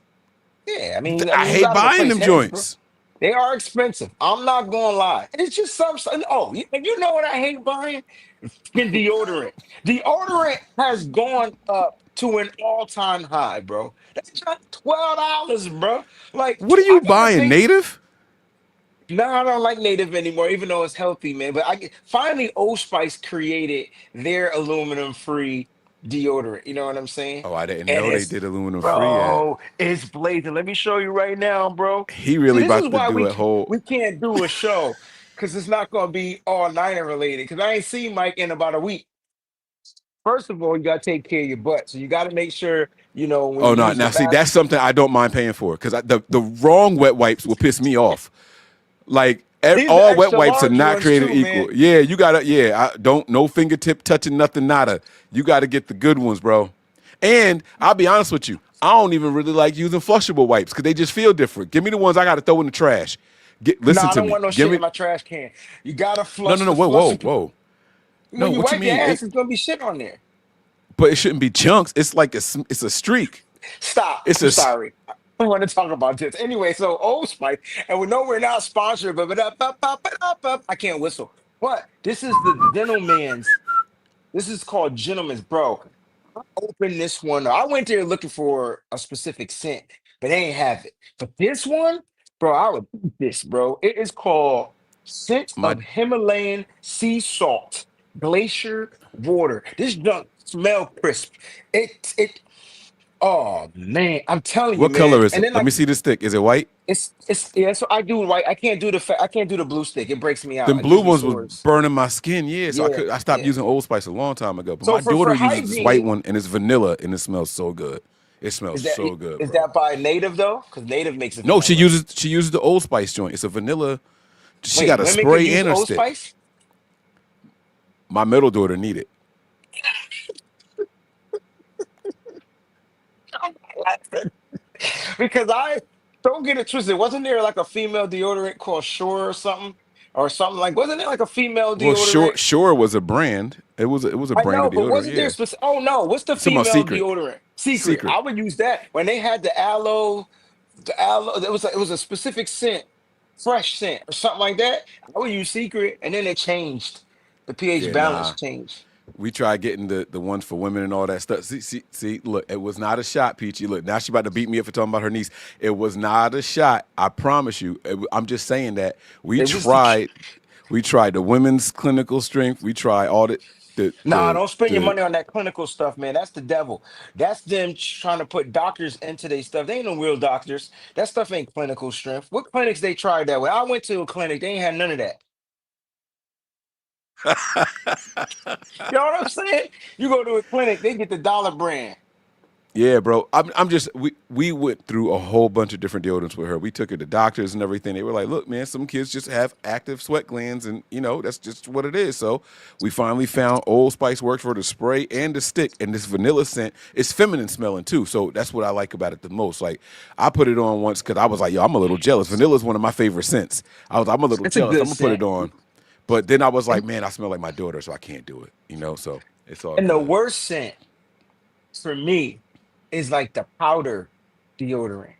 Yeah, I you hate got to buying replace them heads, bro. joints. They are expensive. I'm not gonna lie. It's just oh, you know what I hate buying? Fucking deodorant. Deodorant has gone up to an all-time high, bro. That's not $12, bro. Like What are I you gotta buying? pay. Native? No, I don't like native anymore, even though it's healthy, man. But finally Old Spice created their aluminum-free deodorant. You know what I'm saying? Oh, I didn't And know they it's did aluminum free yet. bro, it's blazing. Let me show you right now, bro. He See, really this is about to why do a whole. we can't do a show because it's not gonna be all nighter related. Because I ain't seen Mike in about a week. First of all, you gotta take care of your butt, so you gotta make sure when Oh you no! use the Now see, bathroom. that's something I don't mind paying for because the wrong wet wipes will piss me off. Like These the all wet extra wipes are large not ones created too, man. equal. Yeah, you gotta. Yeah, I don't no fingertip touching nothing. Nada. You got to get the good ones, bro. And I'll be honest with you, I don't even really like using flushable wipes because they just feel different. Give me the ones I got to throw in the trash. No, Listen I to don't me. want no Give shit me in my trash can. You gotta no, no, flush no. the Whoa, flush. whoa, whoa. No, When you what you wipe your mean? ass, it's gonna be shit on there. But it shouldn't be chunks. It's like it's a streak. Stop. It's I'm a sorry. I want to talk about this. Anyway, so Old Spice, and we know we're not sponsored, but I can't whistle. But this is the gentleman's. This is called gentleman's, bro. I opened this one. I went there looking for a specific scent, but they ain't have it. But this one, bro, I would eat this, bro. It is called Scent My of Himalayan Sea Salt Glacier Water. This junk smell crisp. It. Oh man, I'm telling you, what man. color is And it? then Let me like see the stick. Is it white? it's yeah. So I do right. I can't do I can't do the blue stick. It breaks me out. Them It blue gives me ones was sores. burning my skin. Yeah, so Yeah, I stopped yeah. using Old Spice a long time ago. But So my for daughter uses this white hygiene, one, and it's vanilla, and it smells so good. It smells is that so good, is bro. that by Native though? Because Native makes a No, vanilla. she uses the Old Spice joint. It's a vanilla. She Wait, got a women could spray use and her Old stick. Spice? My middle daughter need it. I'm not laughing. Because I don't get it twisted. Wasn't there like a female deodorant called Sure or something like? Wasn't there like a female Well, deodorant? Sure was a brand. It was a I brand know, of but deodorant. wasn't there Yeah, specific? Oh no, what's the you talking about female Secret? deodorant? Secret. Secret. I would use that when they had the aloe. It was a specific scent, fresh scent or something like that. I would use Secret, and then it changed. The pH Yeah, nah. balance changed. We tried getting the ones for women and all that stuff. See, look, it was not a shot, Peachy. Look, now she about to beat me up for talking about her niece. It was not a shot. I promise you. I'm just saying that It was the we tried the women's clinical strength. We tried all Nah, don't spend your the money on that clinical stuff, man. That's the devil. That's them trying to put doctors into their stuff. They ain't no real doctors. That stuff ain't clinical strength. What clinics they tried that way? I went to a clinic. They ain't had none of that. You know what I'm saying? You go to a clinic, they get the dollar brand. Yeah, bro. I'm just we went through a whole bunch of different deodorants with her. We took her to doctors and everything. They were like, "Look, man, some kids just have active sweat glands, and that's just what it is." So we finally found Old Spice works for the spray and the stick, and this vanilla scent. It's feminine smelling too, so that's what I like about it the most. Like I put it on once because I was like, "Yo, I'm a little jealous." Vanilla is one of my favorite scents. I'm a little It's a jealous. good I'm gonna put scent. it on, but then I was like, And, "Man, I smell like my daughter, so I can't do it." So it's all and the good. worst scent for me is like the powder deodorant.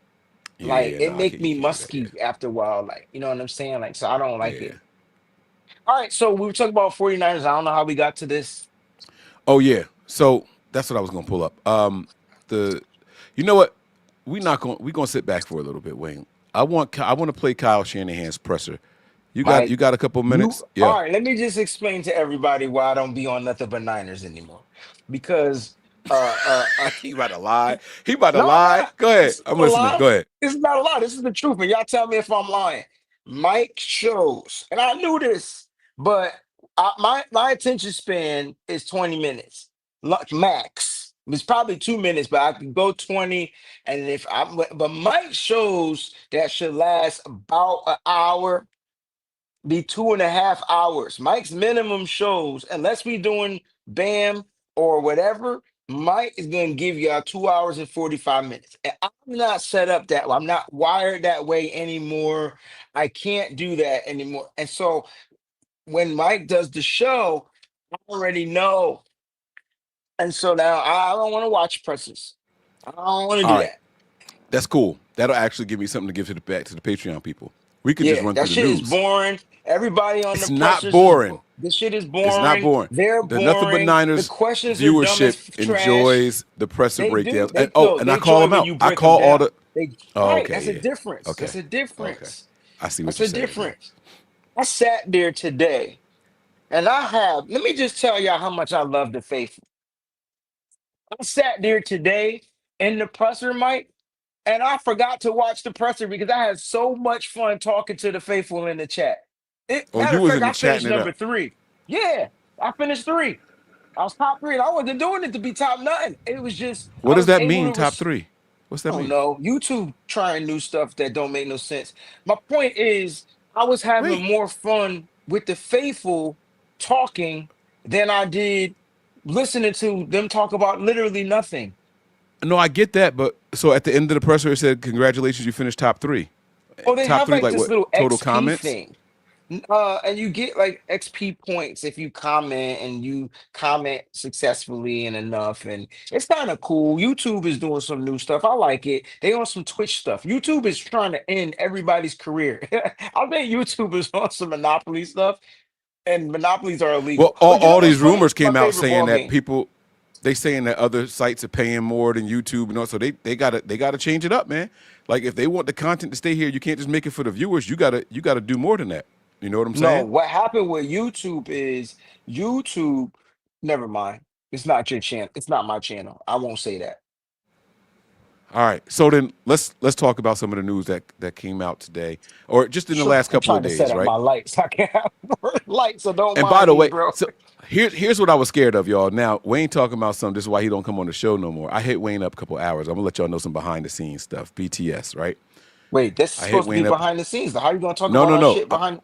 Like Yeah, it no, make you me can't do that. musky after a while. Like, you know what I'm saying? Like, so I don't like Yeah. it. All right, so we were talking about 49ers. I don't know how we got to this. Oh yeah. So that's what I was gonna pull up. The, you know what? We gonna sit back for a little bit, Wayne. I want to play Kyle Shanahan's presser. You Mike, got a couple you minutes? Yeah. all right? Let me just explain to everybody why I don't be on nothing but Niners anymore. Because He about to lie. He about to no, I'm lie. not. Go ahead. This is I'm not a listening. lie. Go ahead. This is not a lie. This is the truth, and y'all tell me if I'm lying. Mike shows, and I knew this, but my attention span is 20 minutes, max. It's probably 2 minutes, but I can go 20. And if I, but Mike shows that should last about an hour, be 2.5 hours. Mike's minimum shows, unless we doing BAM or whatever, Mike is gonna give y'all 2 hours and 45 minutes. And I'm not set up that way. I'm not wired that way anymore. I can't do that anymore. And so when Mike does the show, I already know. And so now I don't want to watch presses. I don't want to All do right. that. That's cool. That'll actually give me something to give to the back to the Patreon people. We could just Yeah, run that through the shit is news. boring. Everybody on the It's not pressers is boring. this shit is It's not boring. boring. They're The Nothing But boring. The Niners questions are dumb as viewership trash. enjoys the presser They do. breakdowns. And They no, and I they call join them when out. you I break them call all down. the They Oh, right. That's okay, a yeah. difference. Okay. That's a Okay. difference. I see what That's you're a saying, man. difference. I sat there today, and I have. Let me just tell y'all how much I love the faithful. I sat there today in the presser, Mike. And I forgot to watch the presser because I had so much fun talking to the faithful in the chat. Oh, Matter you of was fact, in the I chatting finished it number up. 3. Yeah, I finished 3. I was top 3, and I wasn't doing it to be top nothing. It was just What I does was that able mean, to. top three? What's that I don't mean? know. YouTube trying new stuff that don't make no sense. My point is, I was having Wait. more fun with the faithful talking than I did listening to them talk about literally nothing. No, I get that, but so at the end of the presser it said, "Congratulations, you finished top three." Oh, they Top have three, like like this what? little Total XP comments? thing. And you get like XP points if you comment and you comment successfully and enough. And it's kind of cool. YouTube is doing some new stuff. I like it. They on some Twitch stuff. YouTube is trying to end everybody's career. I think YouTube is on some Monopoly stuff. and monopolies are illegal. Well, But you know all what's these funny? rumors My came out favorite saying ball that game. people they saying that other sites are paying more than YouTube and all, so they gotta change it up, man. Like if they want the content to stay here, you can't just make it for the viewers. You gotta do more than that. You know what I'm No, saying? what happened with YouTube is YouTube. Never mind. It's not your channel. It's not my channel. I won't say that. All right. So then let's talk about some of the news that came out today, or just in the Sure. last I'm couple of trying to set days, up right? my lights. I can't have lights, so don't And by mind the me, way, bro. so here's what I was scared of, y'all. Now Wayne talking about something. This is why he don't come on the show no more. I hit Wayne up a couple hours. I'm gonna let y'all know some behind the scenes stuff. BTS, right? Wait, this is I hit supposed to be Wayne up. behind the scenes. How you gonna talk No, about no, our no. shit behind?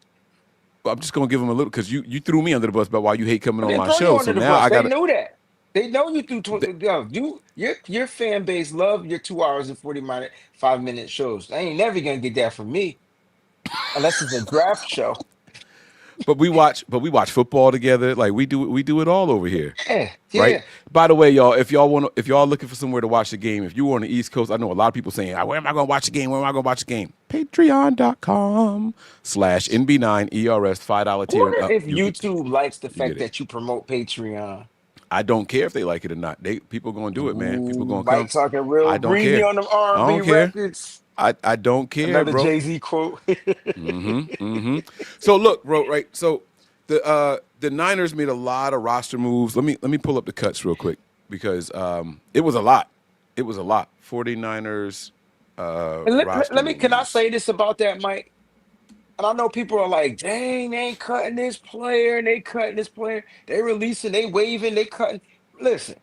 I'm just gonna give him a little because you threw me under the bus about why you hate coming I on didn't my throw you show. under So the now bus. I They gotta. knew that. They know you threw th- yo, your fan base love your 2 hours and 5 minute shows. They ain't never gonna get that from me unless it's a draft show. but we watch football together. Like we do it all over here. Yeah, Right. yeah. By the way, y'all, if y'all looking for somewhere to watch the game, if you were on the East Coast, I know a lot of people saying, "Ah, where am I going to watch the game? Where am I going to watch the game?" Patreon.com/NB9ERS $5 I tier and wonder up. if You get YouTube likes the you get fact it. that you promote Patreon. I don't care if they like it or not. People going to do it, man. People Ooh, going to come. Mike talking real I don't greedy care. on them I R&B don't care. records. I don't care, Another bro. Jay-Z quote. So look, bro, right? So the Niners made a lot of roster moves. Let me pull up the cuts real quick because it was a lot. It was a lot. 49ers And roster can I moves. say this about that, Mike? And I know people are like, dang, they ain't cutting this player, and they cutting this player. They releasing, they waving, they cutting. Listen,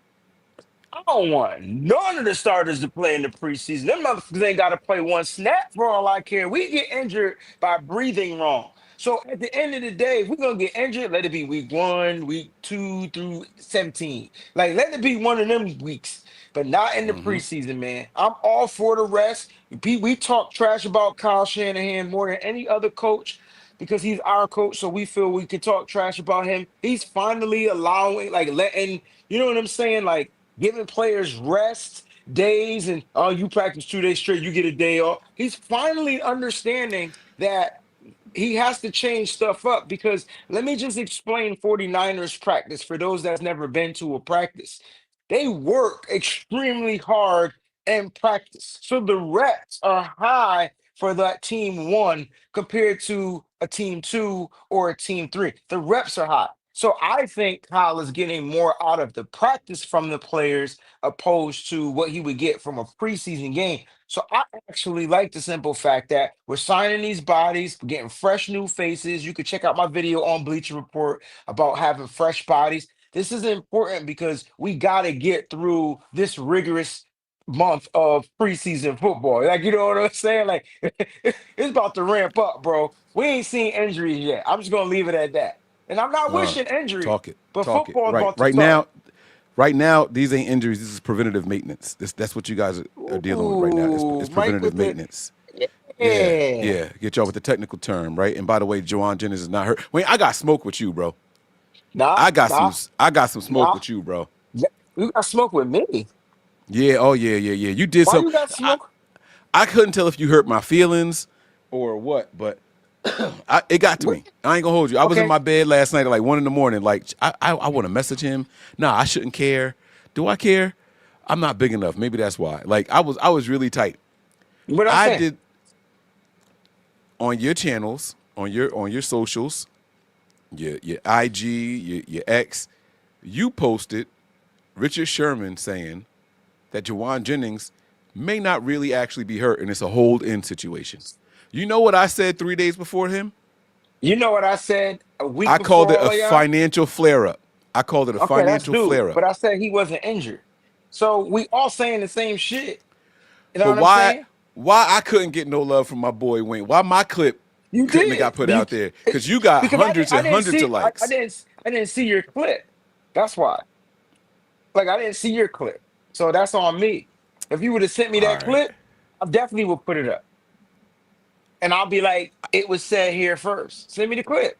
I don't want none of the starters to play in the preseason. Them motherfuckers ain't got to play one snap for all I care. We get injured by breathing wrong. So at the end of the day, if we're gonna get injured, let it be week 1, week 2 through 17. Like let it be one of them weeks, but not in the preseason, man. I'm all for the rest. We talk trash about Kyle Shanahan more than any other coach because he's our coach, so we feel we can talk trash about him. He's finally allowing, like letting, you know what I'm saying? Like giving players rest days and oh, you practice 2 days straight, you get a day off. He's finally understanding that he has to change stuff up because let me just explain 49ers practice for those that's never been to a practice. They work extremely hard in practice. So the reps are high for that team 1 compared to a team 2 or a team 3. The reps are high. So I think Kyle is getting more out of the practice from the players opposed to what he would get from a preseason game. So I actually like the simple fact that we're signing these bodies, we're getting fresh new faces. You could check out my video on Bleacher Report about having fresh bodies. This is important because we got to get through this rigorous month of preseason football. Like, you know what I'm saying? Like, it's about to ramp up, bro. We ain't seen injuries yet. I'm just going to leave it at that. And I'm not No, wishing injury, talk it, but talk it. football is Right, about to right start. now, right now, these ain't injuries. This is preventative maintenance. That's what you guys are dealing with right now. It's Ooh, Mike preventative with the, maintenance. Yeah, yeah. yeah. Get y'all with the technical term, right? And by the way, Jawan Jennings is not hurt. Wait, I got smoke with you, bro. Nah, I got some. nah, I got some smoke nah. with you, bro. Yeah, you got smoke with me. Yeah. Oh yeah. Yeah. Yeah. You did Why some. you got I smoke? I couldn't tell if you hurt my feelings or what, but it got to What? me. I ain't gonna hold you. I was in Okay, my bed last night at like 1 in the morning. Like I want to message him. Nah, I shouldn't care. Do I care? I'm not big enough. Maybe that's why. Like I was really tight. what I I say? did on your channels, on your socials, your IG, your X. You posted Richard Sherman saying that Jawan Jennings may not really actually be hurt and it's a hold in situation. You know what I said 3 days before him? You know what I said a week I called before it a all of y'all? financial flare up. I called it a Okay, that's financial dude. flare up. But I said he wasn't injured. So we all saying the same shit. You know But what I'm why saying? I couldn't get no love from my boy Wayne? Why my clip You couldn't have got did. put out there? Because you got Because hundreds I and didn't hundreds of see likes. I didn't see your clip. That's why. Like I didn't see your clip. So that's on me. If you would have sent me All that right. clip, I definitely would put it up. And I'll be like, it was said here first. Send me the clip.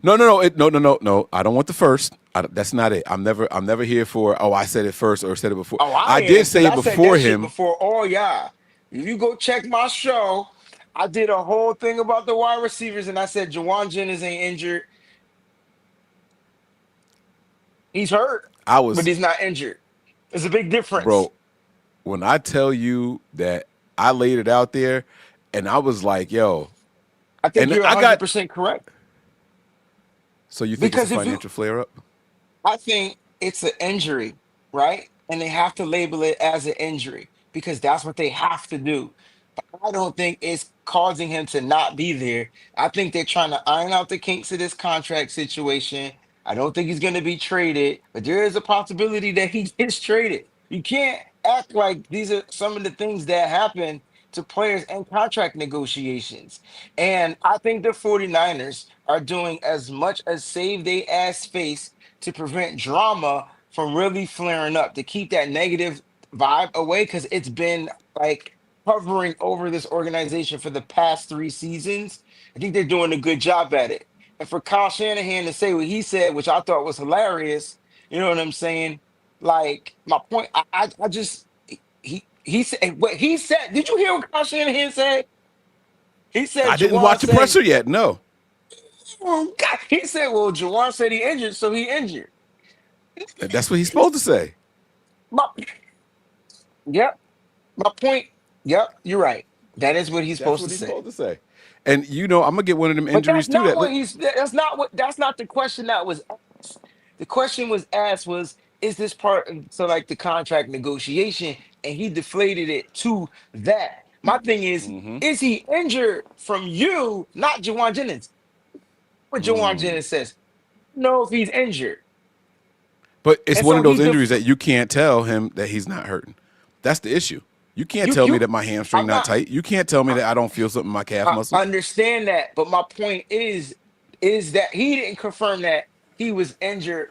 No, no, no, no, no, no, no. I don't want the first. That's not it. I'm never here for. Oh, I said it first or said it before. Oh, I I did am, because say it I said before that shit him. before all y'all. If you go check my show, I did a whole thing about the wide receivers, and I said Jawan Jennings ain't injured. He's hurt, I but was, he's not injured. There's a big difference. bro, when I tell you that I laid it out there and I was like, yo, I think and you're I got, 100% correct so you think it's a because if you financial flare up? I think it's an injury, right? And they have to label it as an injury because that's what they have to do. But I don't think it's causing him to not be there. I think they're trying to iron out the kinks of this contract situation. I don't think he's going to be traded, but there is a possibility that he gets traded. You can't act like these are some of the things that happen to players and contract negotiations. And I think the 49ers are doing as much as save they ass face to prevent drama from really flaring up, to keep that negative vibe away, because it's been like hovering over this organization for the past 3 seasons. I think they're doing a good job at it. And for Kyle Shanahan to say what he said, which I thought was hilarious, you know what I'm saying? Like my point, I just he said what he said. Did you hear what Kyle Shanahan said? He said I didn't Juwan watch the said, presser yet. No, oh God, he said, well, Juwan said he injured, so he injured. that's what he's supposed to say. My, yep, my point. Yep, you're right. That is what he's That's supposed what to he's say. supposed to say. And you know, I'm gonna get one of them But injuries that's too. not That what look, he's that's not the question that was asked. The question was asked was, is this part of, so like the contract negotiation? And he deflated it to that. My thing is he injured from you, not Jawan Jennings? What Jawan Jennings says, know if he's injured. but it's And one so of those he injuries that you can't tell him that he's not hurting. That's the issue. You can't tell me you that my hamstring I'm not not tight. You can't tell me that I don't feel something in my calf I muscle. understand that, but my point is that he didn't confirm that he was injured.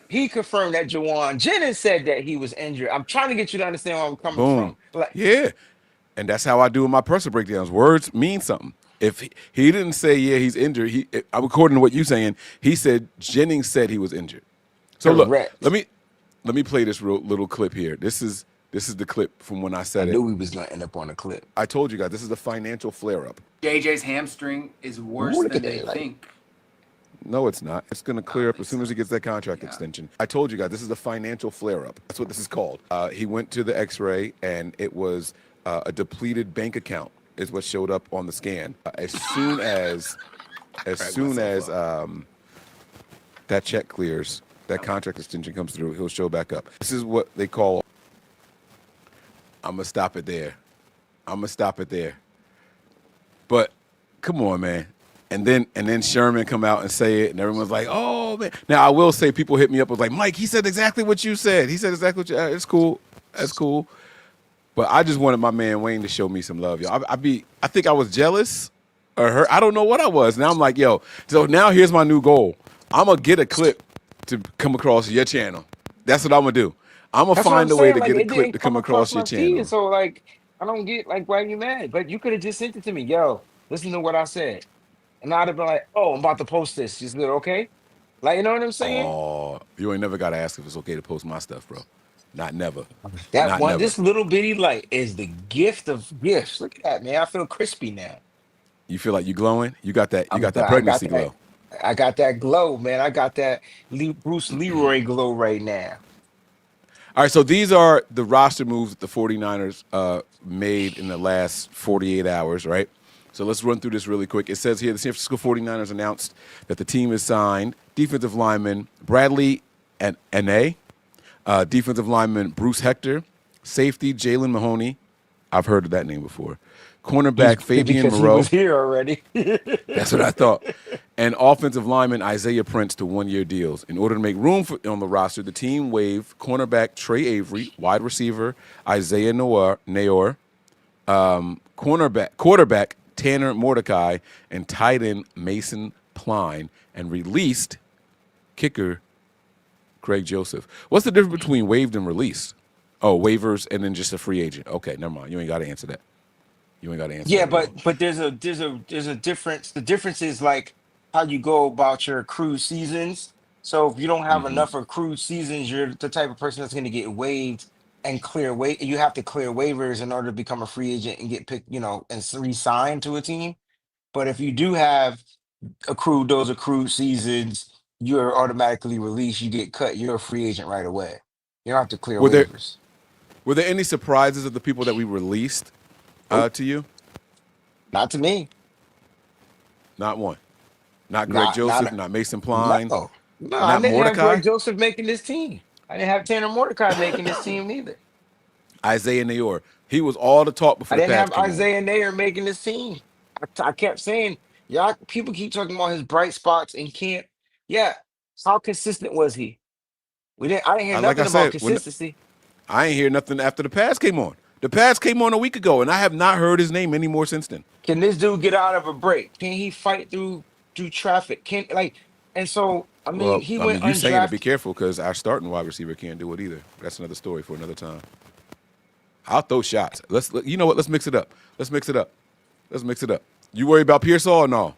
He confirmed that Jawan Jennings said that he was injured. I'm trying to get you to understand where I'm coming Boom. from. Like, Yeah. And that's how I do in my presser breakdowns. Words mean something. If he didn't say, yeah, he's injured, according to what you're saying, he said Jennings said he was injured. So look, let correct. me let me play this little clip here. This is the clip from when I I said it. knew we was gonna end up on a clip. I told you guys this is a financial flare up. JJ's hamstring is Ooh, worse look at than they that! Like, think. No, it's not. It's going to clear up They as soon as he said, gets that contract yeah. extension. I told you guys this is a financial flare up. That's what this is called. He went to the X-ray and it was a depleted bank account is what showed up on the scan. As Crack soon myself as up. that check clears, that contract extension comes through, he'll show back up. This is what they call. I'm gonna stop it there. I'm gonna stop it there. But come on, man. And then Sherman come out and say it, and everyone's like, "Oh man!" Now I will say, people hit me up with like, "Mike, he said exactly what you said. He said exactly what you." It's cool. That's cool. But I just wanted my man Wayne to show me some love, yo. I think I was jealous or hurt. I don't know what I was. Now I'm like, yo. So now here's my new goal. I'm gonna get a clip to come across your channel. That's what I'm gonna do. I'm gonna that's what I'm find a way saying. to Like, get a it clip to didn't come come across across your my feed, and channel. so like, I don't get like why you mad. But you could have just sent it to me. Yo, listen to what I said, and I'd have been like, oh, I'm about to post this. Is it okay? Like, you know what I'm saying? Oh, you ain't never gotta ask if it's okay to post my stuff, bro. Not never. That Not one, never. this little bitty light is the gift of gifts. Look at that, man. I feel crispy now. You feel like you glowing? You I'm got that I got pregnancy that. glow. I got that glow, man. I got that Bruce Leroy glow right now. All right, so these are the roster moves that the 49ers made in the last 48 hours, right? So let's run through this really quick. It says here the San Francisco 49ers announced that the team has signed defensive lineman Bradley and N.A., defensive lineman Bruce Hector, safety Jalen Mahoney. I've heard of that name before. He's Cornerback Fabian because he was Moreau. here already. That's what I thought. And offensive lineman Isaiah Prince to one-year deals. In order to make room on the roster, the team waived cornerback Trey Avery, wide receiver Isaiah Nayor, quarterback Tanner Mordecai, and tight end Mason Pline, and released kicker Craig Joseph. What's the difference between waived and released? Oh, waivers and then just a free agent. Okay, never mind. You ain't got to answer that. You ain't got to answer Yeah, that at all. but there's a difference. The difference is like how you go about your accrued seasons. So if you don't have enough accrued seasons, you're the type of person that's going to get waived and clear You have to clear waivers in order to become a free agent and get picked, and re-signed to a team. But if you do have accrued those accrued seasons, you're automatically released. You get cut. You're a free agent right away. You don't have to clear Were there waivers. were there any surprises of the people that we released Nope, to you? not to me. Not one. Not Greg Not Joseph. not Not Mason Pline. no. No, I Not didn't have Mordecai. Greg Joseph making this team. I didn't have Tanner Mordecai making this team neither. Isaiah Nayor. He was all the talk I before the didn't pads have came on. Isaiah Nayer making this team. I kept saying, y'all, people keep talking about his bright spots in camp. Yeah. How consistent was he? I didn't hear Like I nothing about said, when consistency. I ain't hear nothing after the pads came on. The pads came on a week ago, and I have not heard his name anymore since then. Can this dude get out of a break? Can he fight through traffic? And so I mean Well, he I went mean, you saying it, be undrafted. careful because our starting wide receiver can't do it either. That's another story for another time. I'll throw shots. You know what? Let's mix it up. Let's mix it up. Let's mix it up. You worry about Pearsall or no?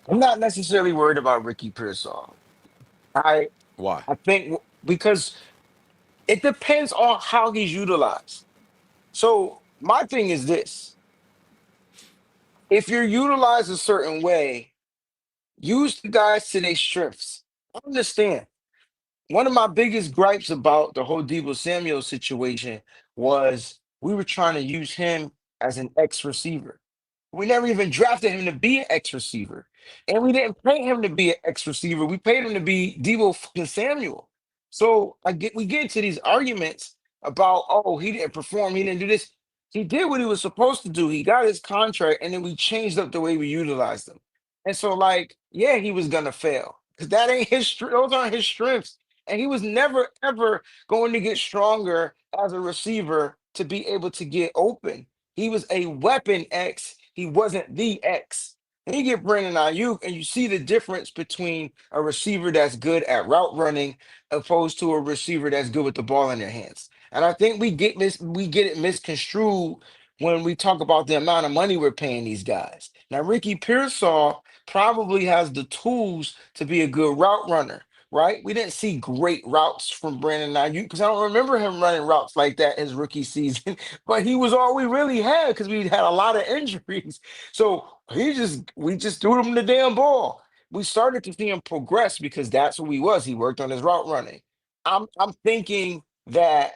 I'm not necessarily worried about Ricky Pearsall. I Why? I think because it depends on how he's utilized. So my thing is this: if you're utilized a certain way, use the guys to their strengths. I understand. One of my biggest gripes about the whole Debo Samuel situation was we were trying to use him as an X receiver. We never even drafted him to be an X receiver. And we didn't pay him to be an X receiver. We paid him to be Debo fucking Samuel. So we get into these arguments about, oh, he didn't perform, he didn't do this. He did what he was supposed to do. He got his contract, and then we changed up the way we utilized him. And so, like, yeah, he was gonna fail. Because that ain't those aren't his strengths. And he was never ever going to get stronger as a receiver to be able to get open. He was a weapon X. He wasn't the X. And you get Brandon Ayuk, and you see the difference between a receiver that's good at route running opposed to a receiver that's good with the ball in their hands. And I think we get it misconstrued when we talk about the amount of money we're paying these guys. Now, Ricky Pearsall probably has the tools to be a good route runner, right? We didn't see great routes from Brandon Ayuk because I don't remember him running routes like that his rookie season. But he was all we really had because we had a lot of injuries. So we just threw him the damn ball. We started to see him progress because that's who he was. He worked on his route running. I'm thinking that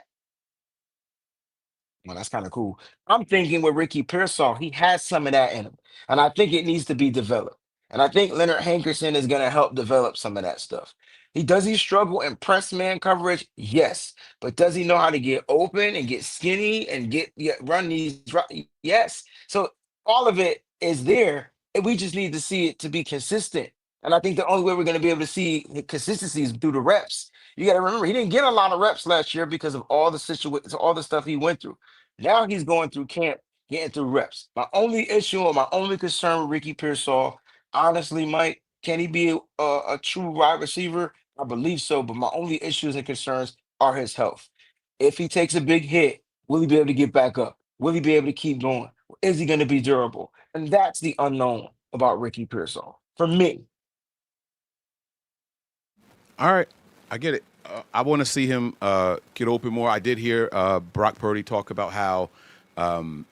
well, that's kind of cool. I'm thinking with Ricky Pearsall, he has some of that in him. And I think it needs to be developed. And I think Leonard Hankerson is going to help develop some of that stuff. He struggle in press man coverage? Yes. But does he know how to get open and get skinny and run yes. So all of it is there. And we just need to see it to be consistent. And I think the only way we're going to be able to see the consistency is through the reps. You got to remember, he didn't get a lot of reps last year because of all the situations, all the stuff he went through. Now he's going through camp, getting through reps. My only issue or my only concern with Ricky Pearsall, honestly, Mike, can he be a true wide receiver? I believe so, but my only issues and concerns are his health. If he takes a big hit, will he be able to get back up? Will he be able to keep going? Is he going to be durable? And that's the unknown about Ricky Pearsall for me. All right, I get it. I want to see him get open more. I did hear Brock Purdy talk about how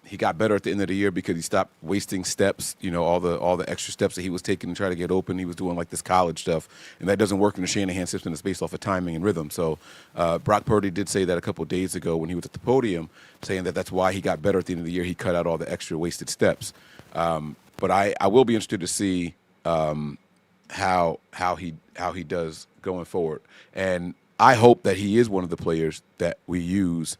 he got better at the end of the year because he stopped wasting steps. You know, all the extra steps that he was taking to try to get open. He was doing like this college stuff, and that doesn't work in the Shanahan system. It's based off of timing and rhythm. So Brock Purdy did say that a couple of days ago when he was at the podium, saying that that's why he got better at the end of the year. He cut out all the extra wasted steps. But I will be interested to see how he does going forward. And I hope that he is one of the players that we use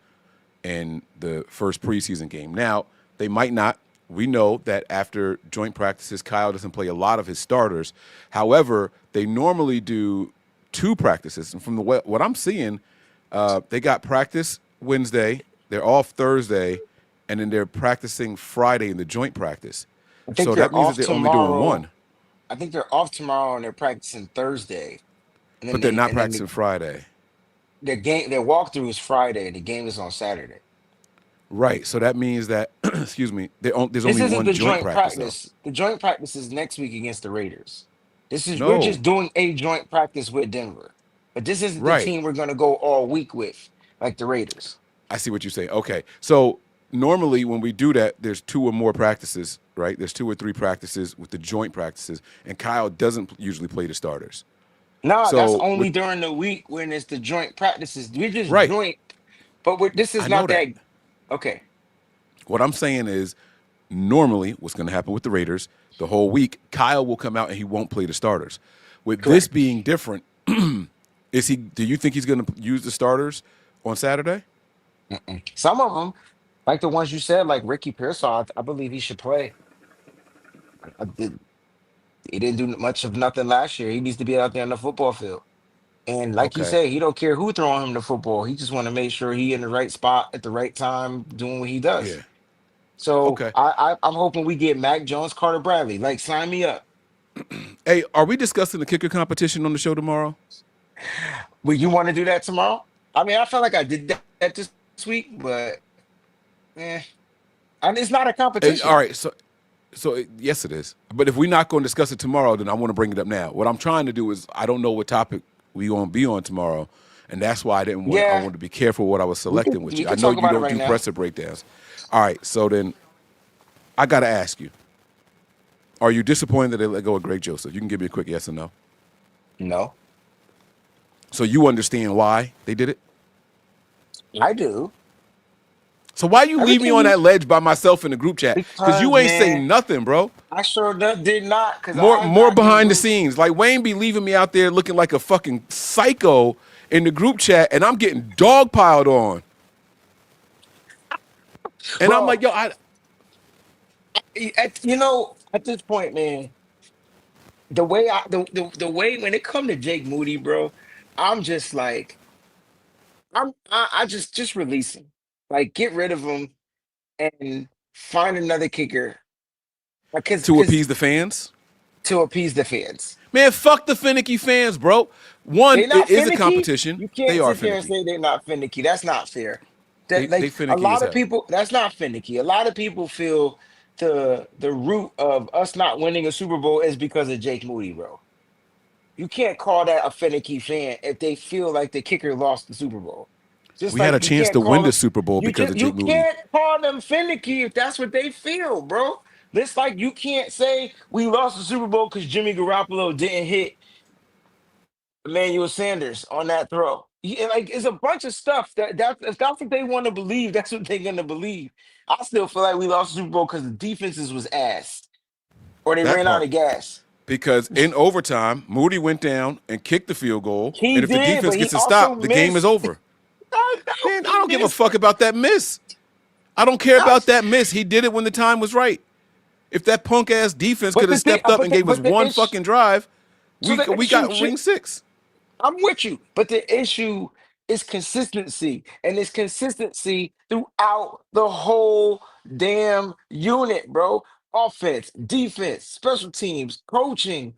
in the first preseason game. Now, they might not. We know that after joint practices, Kyle doesn't play a lot of his starters. However, they normally do two practices. And from what I'm seeing, they got practice Wednesday, they're off Thursday, and then they're practicing Friday in the joint practice. I think So that they're means that off they're only doing tomorrow. one, I think they're off tomorrow and they're practicing Thursday. And then but they're they not and then the, practicing Friday. their walkthrough is Friday. The game is on Saturday. Right. So that means that, excuse me, there's This only isn't one the joint joint practice, though. practice. The joint practice is next week against the Raiders. We're No. just doing a joint practice with Denver. But this isn't the Right. team we're gonna go all week with, like the Raiders. I see what you say. Okay. So normally when we do that, there's 2 or more practices, right? There's 2 or 3 practices with the joint practices, and Kyle doesn't usually play the starters. No, that's So with only during the week when it's the joint practices. We just right, joint, but this is I know not that. that. Okay, What I'm saying is, normally, what's going to happen with the Raiders the whole week, Kyle will come out and he won't play the starters. With this correct. being different, is he? Do you think he's going to use the starters on Saturday? Some of them, like the ones you said, like Ricky Pearsall, I believe he should play. I did, he didn't do much of nothing last year. He needs to be out there on the football field. And like you Okay. said, he don't care who throwing him the football. He just want to make sure he in the right spot at the right time, doing what he does. Yeah. So Okay. I'm hoping we get Mac Jones, Carter Bradley. Like, sign me up. Hey, are we discussing the kicker competition on the show tomorrow? Will you want to do that tomorrow? I mean, I felt like I did that this week, but eh, and it's not a All competition. right. Yes, it is. But if we're not going to discuss it tomorrow, then I want to bring it up now. What I'm trying to do is I don't know what topic we going to be on tomorrow, and that's why I didn't want. I Yeah, wanted to be careful what I was we selecting could with we you. I could know talk you about it don't right do now. presser breakdowns. All right. So then I got to ask you: are you disappointed that they let go of Greg Joseph? You can give me a quick yes or no. No, So you understand why they did it? I do. So why you leave me Everything on you that ledge by myself in the group chat? Because because you ain't say man, nothing, bro. I sure did not because More I'm more not in behind the groups. scenes. Like Wayne be leaving me out there looking like a fucking psycho in the group chat, and I'm getting dogpiled on. And I'm like, Bro, yo, I at this point, man, the way when it come to Jake Moody, bro, I'm just like I just release him, like get rid of him and find another kicker, to because appease the fans. to appease the fans. Man, fuck the finicky fans, bro. One, They're not it is a finicky. competition. You They can't are sit there and finicky. say they're not finicky. That's not fair. That They like a finicky as lot of hell. people. That's not finicky. A lot of people feel the root of us not winning a Super Bowl is because of Jake Moody, bro. You can't call that a finicky fan if they feel like the kicker lost the Super Bowl. Just We had like a you chance can't to win call the them. Super Bowl because of You Jake Moody. can't call them finicky if that's what they feel, bro. Just like you can't say we lost the Super Bowl because Jimmy Garoppolo didn't hit Emmanuel Sanders on that throw. Like it's a bunch of stuff that if that's what they want to believe, that's what they're gonna believe. I still feel like we lost the Super Bowl because the defenses was ass or they That ran out part. of gas. Because in overtime, Moody went down and kicked the field goal. He And if the did, defense but he gets a also stop, the game is missed. over. I know Man, I he don't give a missed. fuck about that miss. I don't care I- about that miss. He did it when the time was right. If that punk ass defense But could have the thing, stepped up and gave us but the one issue, fucking drive, so the we issue got should. ring 6. I'm with you, but the issue is consistency, and it's consistency throughout the whole damn unit, bro. Offense, defense, special teams, coaching.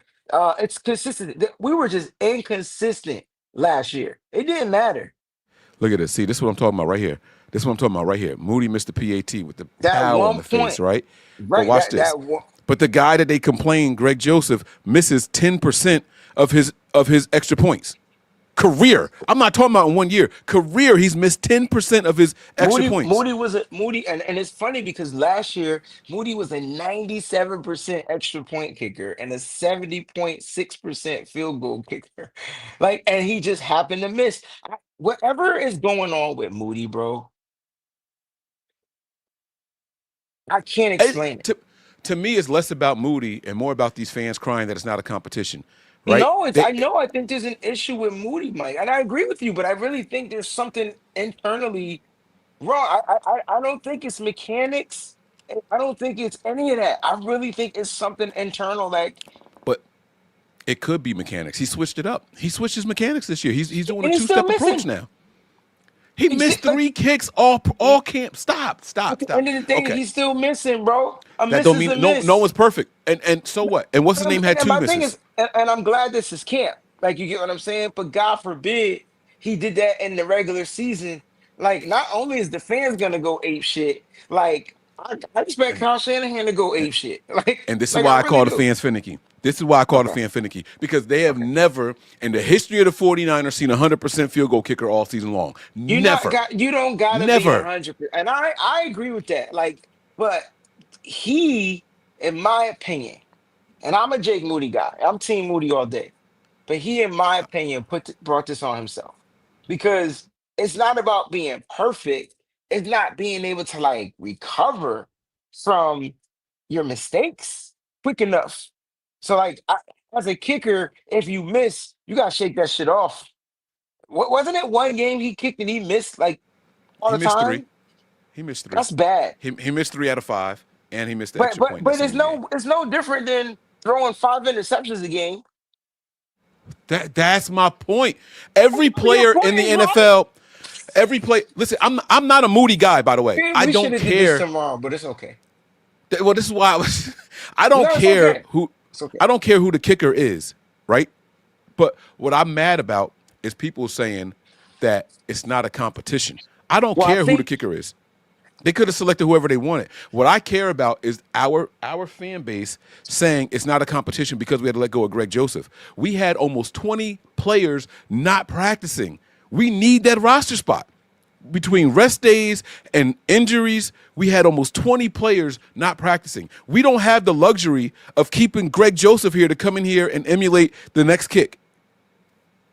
It's consistent. We were just inconsistent last year. It didn't matter. Look at this. See, this is what I'm talking about right here. This is what I'm talking about right here. Moody missed the PAT with the That pow on one the face, point, right? But right? watch this. That one. But the guy that they complain, Greg Joseph, misses 10% of his extra points. Career. I'm not talking about in 1 year. Career, he's missed 10% of his extra points. Moody was a Moody, and it's funny because last year Moody was a 97% extra point kicker and a 70.6% field goal kicker. Like, and he just happened to miss. Whatever is going on with Moody, bro, I can't It, explain it. to me, it's less about Moody and more about these fans crying that it's not a competition, right? No, I think there's an issue with Moody, Mike, and I agree with you, but I really think there's something internally wrong. I don't think it's mechanics. I don't think it's any of that. I really think it's something internal. Like, But it could be mechanics. He switched it up. He switched his mechanics this year. He's doing a and he's still two-step approach missing. now. He He's missed 3 kicks all camp. Stop, at stop, the stop. end of the day, Okay, he's still missing, bro. A that miss don't is mean a no miss. one's perfect. And so what? And what's his name had And two my thing misses. is, and I'm glad this is camp. Like, you get what I'm saying? But God forbid he did that in the regular season. Like, not only is the fans gonna go ape shit, like I expect Kyle Shanahan to go ape shit. And this is Like I why I really call the do. fans finicky. This is why I call the Okay. fan finicky. Because they have Okay. never, in the history of the 49ers, seen a 100% field goal kicker all season long. Never. You don't gotta be Never. 100%. And I agree with that. Like, but he, in my opinion, and I'm a Jake Moody guy. I'm Team Moody all day. But he, in my opinion, brought this on himself because it's not about being perfect. It's not being able to like recover from your mistakes quick enough. So, like, as a kicker, if you miss, you gotta shake that shit off. Wasn't it one game he kicked and he missed like all He the missed three. time? He missed three. That's bad. He missed 3 out of 5, and he missed the But extra but point in the but same game. it's no different than throwing 5 interceptions a game. That's my point. Every Your player in point the is wrong. NFL, every play. Listen, I'm not a Moody guy, by the way. I We should don't have did this care. tomorrow, but it's okay. Well, this is why I was. I don't No, it's care okay. who. It's okay. I don't care who the kicker is, right? But what I'm mad about is people saying that it's not a competition. I don't Well, I care who the think kicker is. They could have selected whoever they wanted. What I care about is our fan base saying it's not a competition because we had to let go of Greg Joseph. We had almost 20 players not practicing. We need that roster spot. Between rest days and injuries, we had almost 20 players not practicing. We don't have the luxury of keeping Greg Joseph here to come in here and emulate the next kick.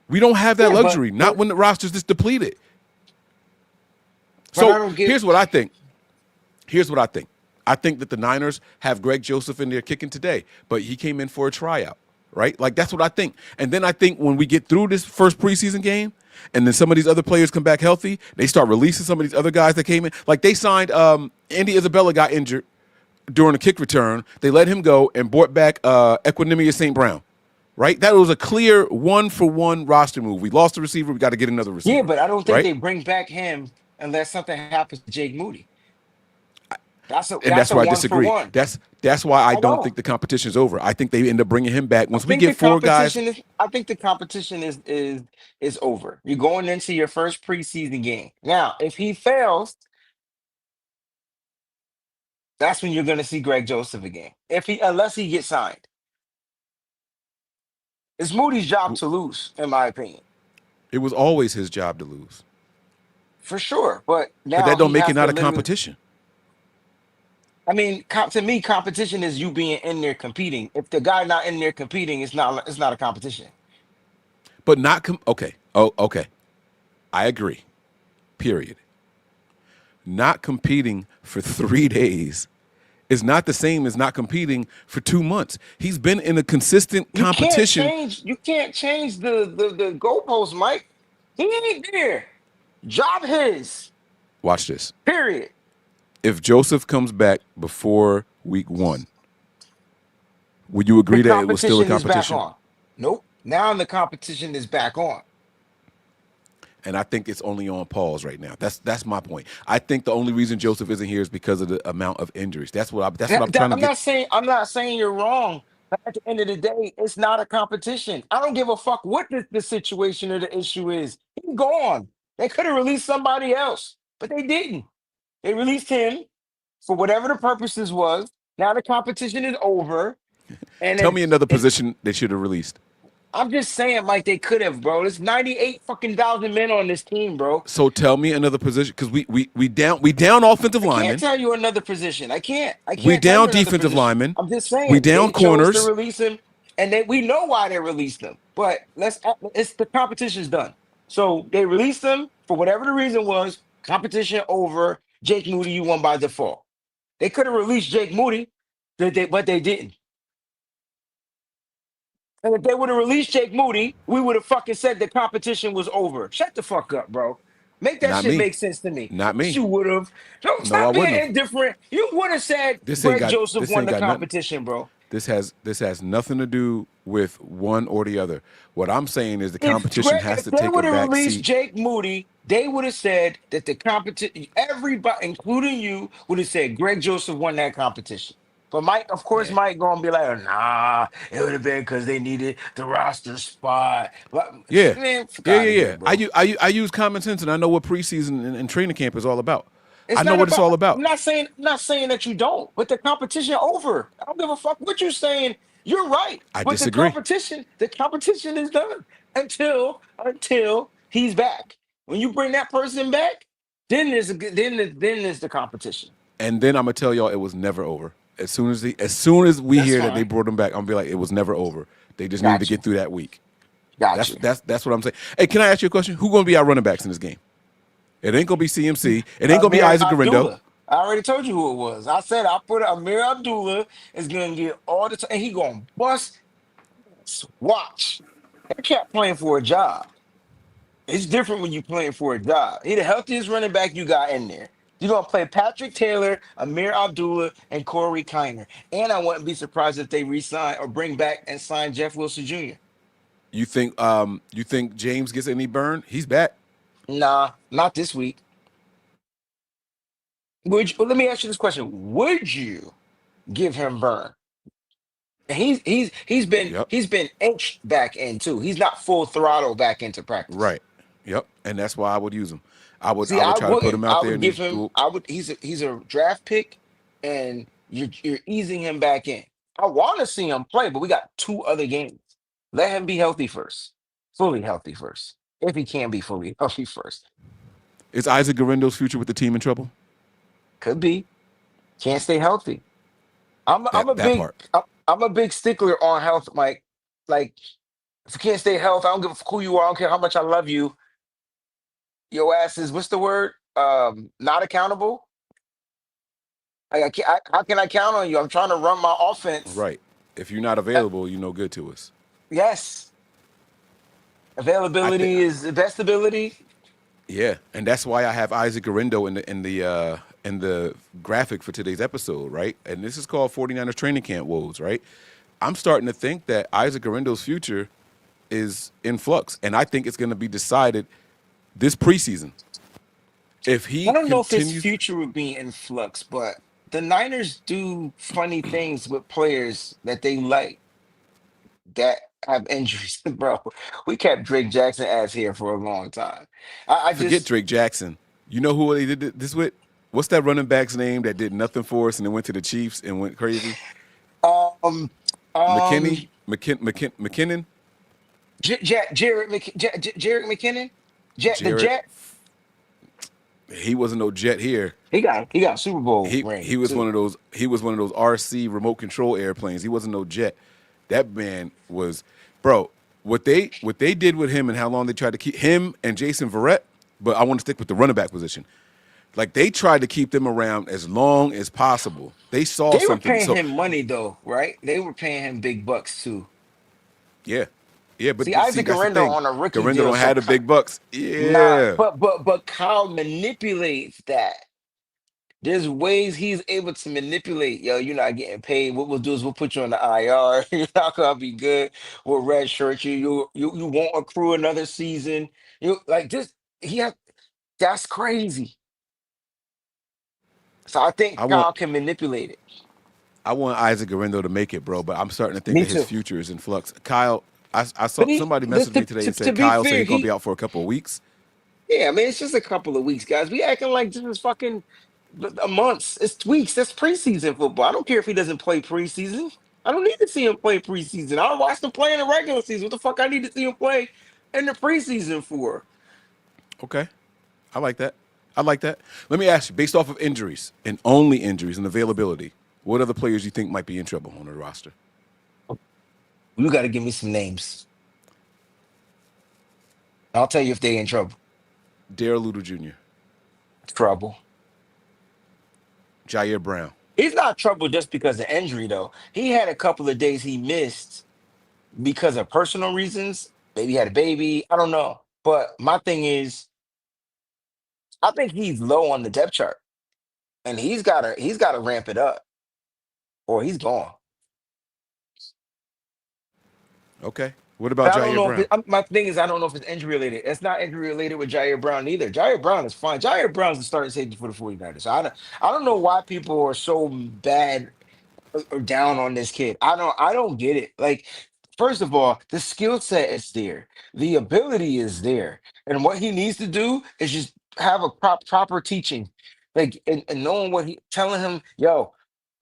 We don't have that yeah, luxury, not when the roster's this depleted. but I So don't get. here's what I think. Here's what I think. I think that the Niners have Greg Joseph in there kicking today, but he came in for a tryout, right? Like that's what I think. And then I think when we get through this first preseason game, and then some of these other players come back healthy, they start releasing some of these other guys that came in. Like they signed Andy Isabella got injured during a kick return. They let him go and brought back Equanimous St. Brown, right? That was a clear 1-for-1 roster move. We lost the receiver. We got to get another Yeah, receiver, but I don't think right? they bring back him unless something happens to Jake Moody. And That's that's a why I one for disagree. one. That's why I I don't know. think the competition's over. I think they end up bringing him back I once we think get the 4 guys. competition is. I think the competition is over. You're going into your first preseason game now. If he fails, that's when you're going to see Greg Joseph again. If he unless he gets signed, it's Moody's job to lose, in my opinion, It was always his job to lose, for sure. But but now that don't he make it has to not a literally. competition. I mean, to me, competition is you being in there competing. If the guy not in there competing, it's not. It's not a competition. But not okay. Oh, okay. I agree. Period. Not competing for 3 days is not the same as not competing for 2 months. He's been in a consistent competition. You can't change the goalpost, Mike. He ain't there. Job his. Watch this. Period. If Joseph comes back before week 1, would you The agree that it was still a competition is back competition? on. Nope. Now the competition is back on. And I think it's only on pause right now. That's my point. I think the only reason Joseph isn't here is because of the amount of injuries. That's what I'm trying to get. I'm not saying you're wrong. But at the end of the day, it's not a competition. I don't give a fuck what the situation or the issue is. He's gone. They could have released somebody else, but they didn't. They released him for whatever the purposes was. Now the competition is over. And Tell me another if position they should have released. I'm just saying, like they could have, bro. There's 98 fucking thousand men on this team, bro. So tell me another position because we down offensive I can't linemen. tell you another position. I can't. I We can't tell you down another defensive position. linemen. I'm just We saying down they chose to corners. release him, and we know why they released him. But it's the competition's done. So they released him for whatever the reason was. Competition over. Jake Moody, you won by default. They could have released Jake Moody, but they didn't. And if they would have released Jake Moody, we would have fucking said the competition was over. Shut the fuck up, bro. Make that Not shit me. make sense to me. Not Yes, me. you would have. Don't No, I stop being wouldn't have. indifferent. You would have said Greg Joseph This won ain't the got nothing. competition, bro. This has nothing to do with one or the other. What I'm saying is the competition has If to they take a would have back released seat. Jake Moody, they would have said that the competition, everybody, including you, would have said Greg Joseph won that competition. But Mike, of course, Yeah. Mike gonna be like, nah, it would have been because they needed the roster spot. But, Yeah. man, fuck Yeah, out of yeah, here, yeah. bro. I use common sense and I know what preseason and training camp is all about. It's I know not what it's about. all about. I'm not saying that you don't, but the competition over. I don't give a fuck what you're saying. You're right, I but disagree. the competition is done until he's back. When you bring that person back, then then there's the competition. And then I'm gonna tell y'all it was never over. As soon as we That's hear that they fine. brought him back, I'm gonna be like, it was never over. They just needed to Got you. get through that week. Got That's you. that's that's what I'm saying. Hey, can I ask you a question? Who gonna be our running backs in this game? It ain't gonna be CMC. It ain't gonna be Amir Isaac Garendo. Abdullah. I already told you who it was. I said I put Amir Abdullah is gonna get all the time, and he gonna bust. Watch. That cat playing for a job. It's different when you're playing for a job. He the healthiest running back you got in there. You're gonna play Patrick Taylor, Amir Abdullah, and Corey Kiner. And I wouldn't be surprised if they re-sign or bring back and sign Jeff Wilson Jr. You think James gets any burn? He's back. Nah, not this week. Let me ask you this question: would you give him burn? And Yep. he's been inched back in too. He's not full throttle back into practice. Right. Yep. And that's why I would use him. I would See, I would I try to put wouldn't. him out I there would and give just him. do. I would. He's a draft pick, and you're easing him back in. I want to see him play, but we got two other games. Let him be healthy first, fully healthy first. If he can be fully healthy first, Is Isaac Garendo's future with the team in trouble? could be. Can't stay healthy. I'm a That big part. I'm a big stickler on health, Mike. Like if you can't stay healthy, I don't give a fuck who you are. I don't care how much I love you. Your ass is what's the word? Not accountable. How can I count on you? I'm trying to run my offense. Right. If you're not Uh, available, you're no good to us. yes, I think. availability is the best ability. Yeah, and that's why I have Isaac Garendo in the graphic for today's episode, right? And this is called 49ers training camp woes, right? I'm starting to think that Isaac Garendo's future is in flux, and I think it's going to be decided this preseason. If I he don't know if his continues, future would be in flux, but the Niners do funny things with players that they like that have injuries, bro. We kept Drake Jackson ass here for a long time. I forget just Drake Jackson. You know who they did this with? What's that running back's name that did nothing for us and then went to the Chiefs and went crazy? um um McKinnon, Jared McKinnon, Jet the Jarrett. Jet. He wasn't no Jet here. He got a Super Bowl He ring was one too. of those RC remote control airplanes. He wasn't no jet. That man was, bro. What they did with him and how long they tried to keep him and Jason Verrett. But I want to stick with the running back position. Like they tried to keep them around as long as possible. They saw They were something. paying So him money though, right? They were paying him big bucks too. yeah, yeah. See, See, Isaac that's the Garendo thing. on a rookie Garendo deal, don't so have the big bucks. nah, Yeah. but Kyle manipulates that. There's ways he's able to manipulate. Yo, you're not getting paid. What we'll do is we'll put you on the IR. You're not gonna be good. We'll redshirt you. You won't accrue another season. You like this. He has that's crazy. So I think I want Kyle can manipulate it. I want Isaac Garendo to make it, bro. But I'm starting to think Me that his too. future is in flux. Kyle, I saw But he, somebody this, messaged me today and to said be Kyle said fair, he's gonna be out for a couple of weeks. yeah, I mean, it's just a couple of weeks, guys. We acting like this is fucking a months. It's weeks. That's preseason football. I don't care if he doesn't play preseason. I don't need to see him play preseason. I watched him play in the regular season. What the fuck I need to see him play in the preseason for? Okay. I like that. I like that. Let me ask you, based off of injuries and only injuries and availability, what other players you think might be in trouble on the roster? You got to give me some names. I'll tell you if they in trouble. Darrell Luter Jr., Trouble. Jair Brown. He's not trouble just because of injury, though. He had a couple of days he missed because of personal reasons. Maybe he had a baby. I don't know. But my thing is, I think he's low on the depth chart, and he's gotta ramp it up, or he's gone. Okay. What about And I don't Jair know if Brown? my thing is I don't know if it's injury related. It's not injury related with Jair Brown either. Jair Brown is fine. Jair Brown's the starting safety for the 49ers. So I don't know why people are so bad or down on this kid. I don't get it. Like, first of all, the skill set is there, the ability is there, and what he needs to do is just have a proper teaching. Like, and knowing what he telling him, yo,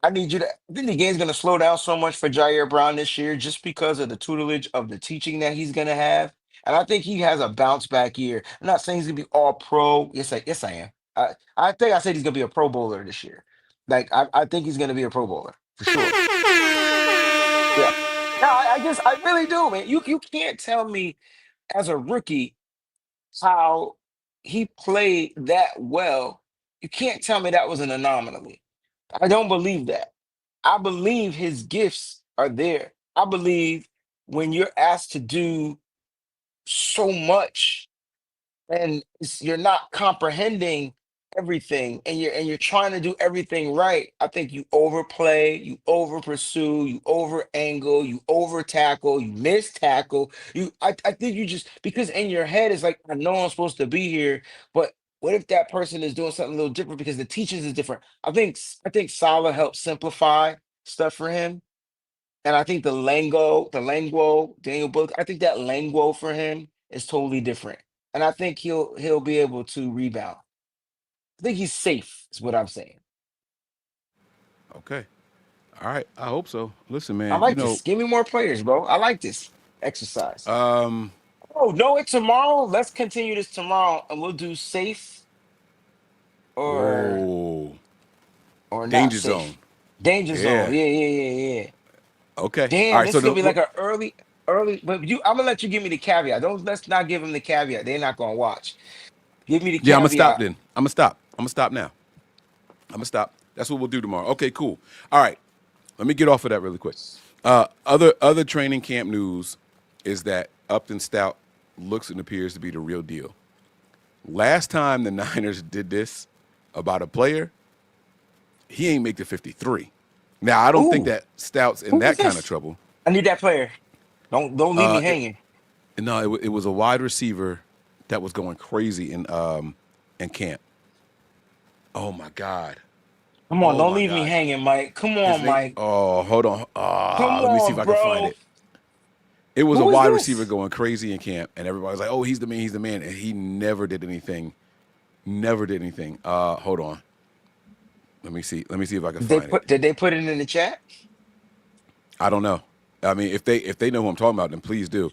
I need you to. I think the game's gonna slow down so much for Jair Brown this year just because of the tutelage of the teaching that he's gonna have. And I think he has a bounce back year. I'm not saying he's gonna be all pro. Yes, I am. I think I said he's gonna be a pro bowler this year. Like I think he's gonna be a pro bowler for sure. Yeah. No, I really do, man. You can't tell me as a rookie how he played that well. You can't tell me that was an anomaly. I don't believe that. I believe his gifts are there. I believe when you're asked to do so much and you're not comprehending everything and you're trying to do everything right, I think you overplay, you over pursue, you over angle, you over tackle, you miss tackle. I think you just because in your head it's like, I know I'm supposed to be here, but what if that person is doing something a little different because the teachings is different? I think Salah helped simplify stuff for him. And I think the lingo, Daniel Book, I think that lingo for him is totally different. And I think he'll be able to rebound. I think he's safe, is what I'm saying. Okay. All right. I hope so. Listen, I man. like this. Give me more players, bro. I like this exercise. Um, Oh, no, it tomorrow. Let's continue this tomorrow and we'll do safe or whoa. not Danger zone. safe. Danger zone. Yeah. Yeah, yeah, yeah, yeah. Okay. All Damn, right. this So is gonna be the like a early, but I'm gonna let you give me the caveat. Don't Let's not give them the caveat. They're not gonna watch. Give me the yeah, I'm gonna stop caveat. then. I'm gonna stop. I'm gonna stop now. I'm gonna stop. That's what we'll do tomorrow. Okay, cool. All right. Let me get off of that really quick. Other training camp news is that Upton Stout looks and appears to be the real deal. Last time the Niners did this about a player, he ain't make the 53. Now I don't think Ooh, that Stout's in who was that kind of this? trouble. I need that player. Don't leave me Uh, it, hanging. no, it was a wide receiver that was going crazy in camp. Oh my God. Come on, Oh don't my leave me God. hanging, Mike. Come His on, name. Mike. Oh, hold on. Come Let me see if on, I can find bro. it. It was a Who is wide receiver this? going crazy in camp, and everybody's like, "Oh, he's the man, he's the man," and he never did anything. Never did anything. Hold on. Let me see. Let me see if I can find it. Did they put it in the chat? I don't know. I mean, if they know who I'm talking about, then please do.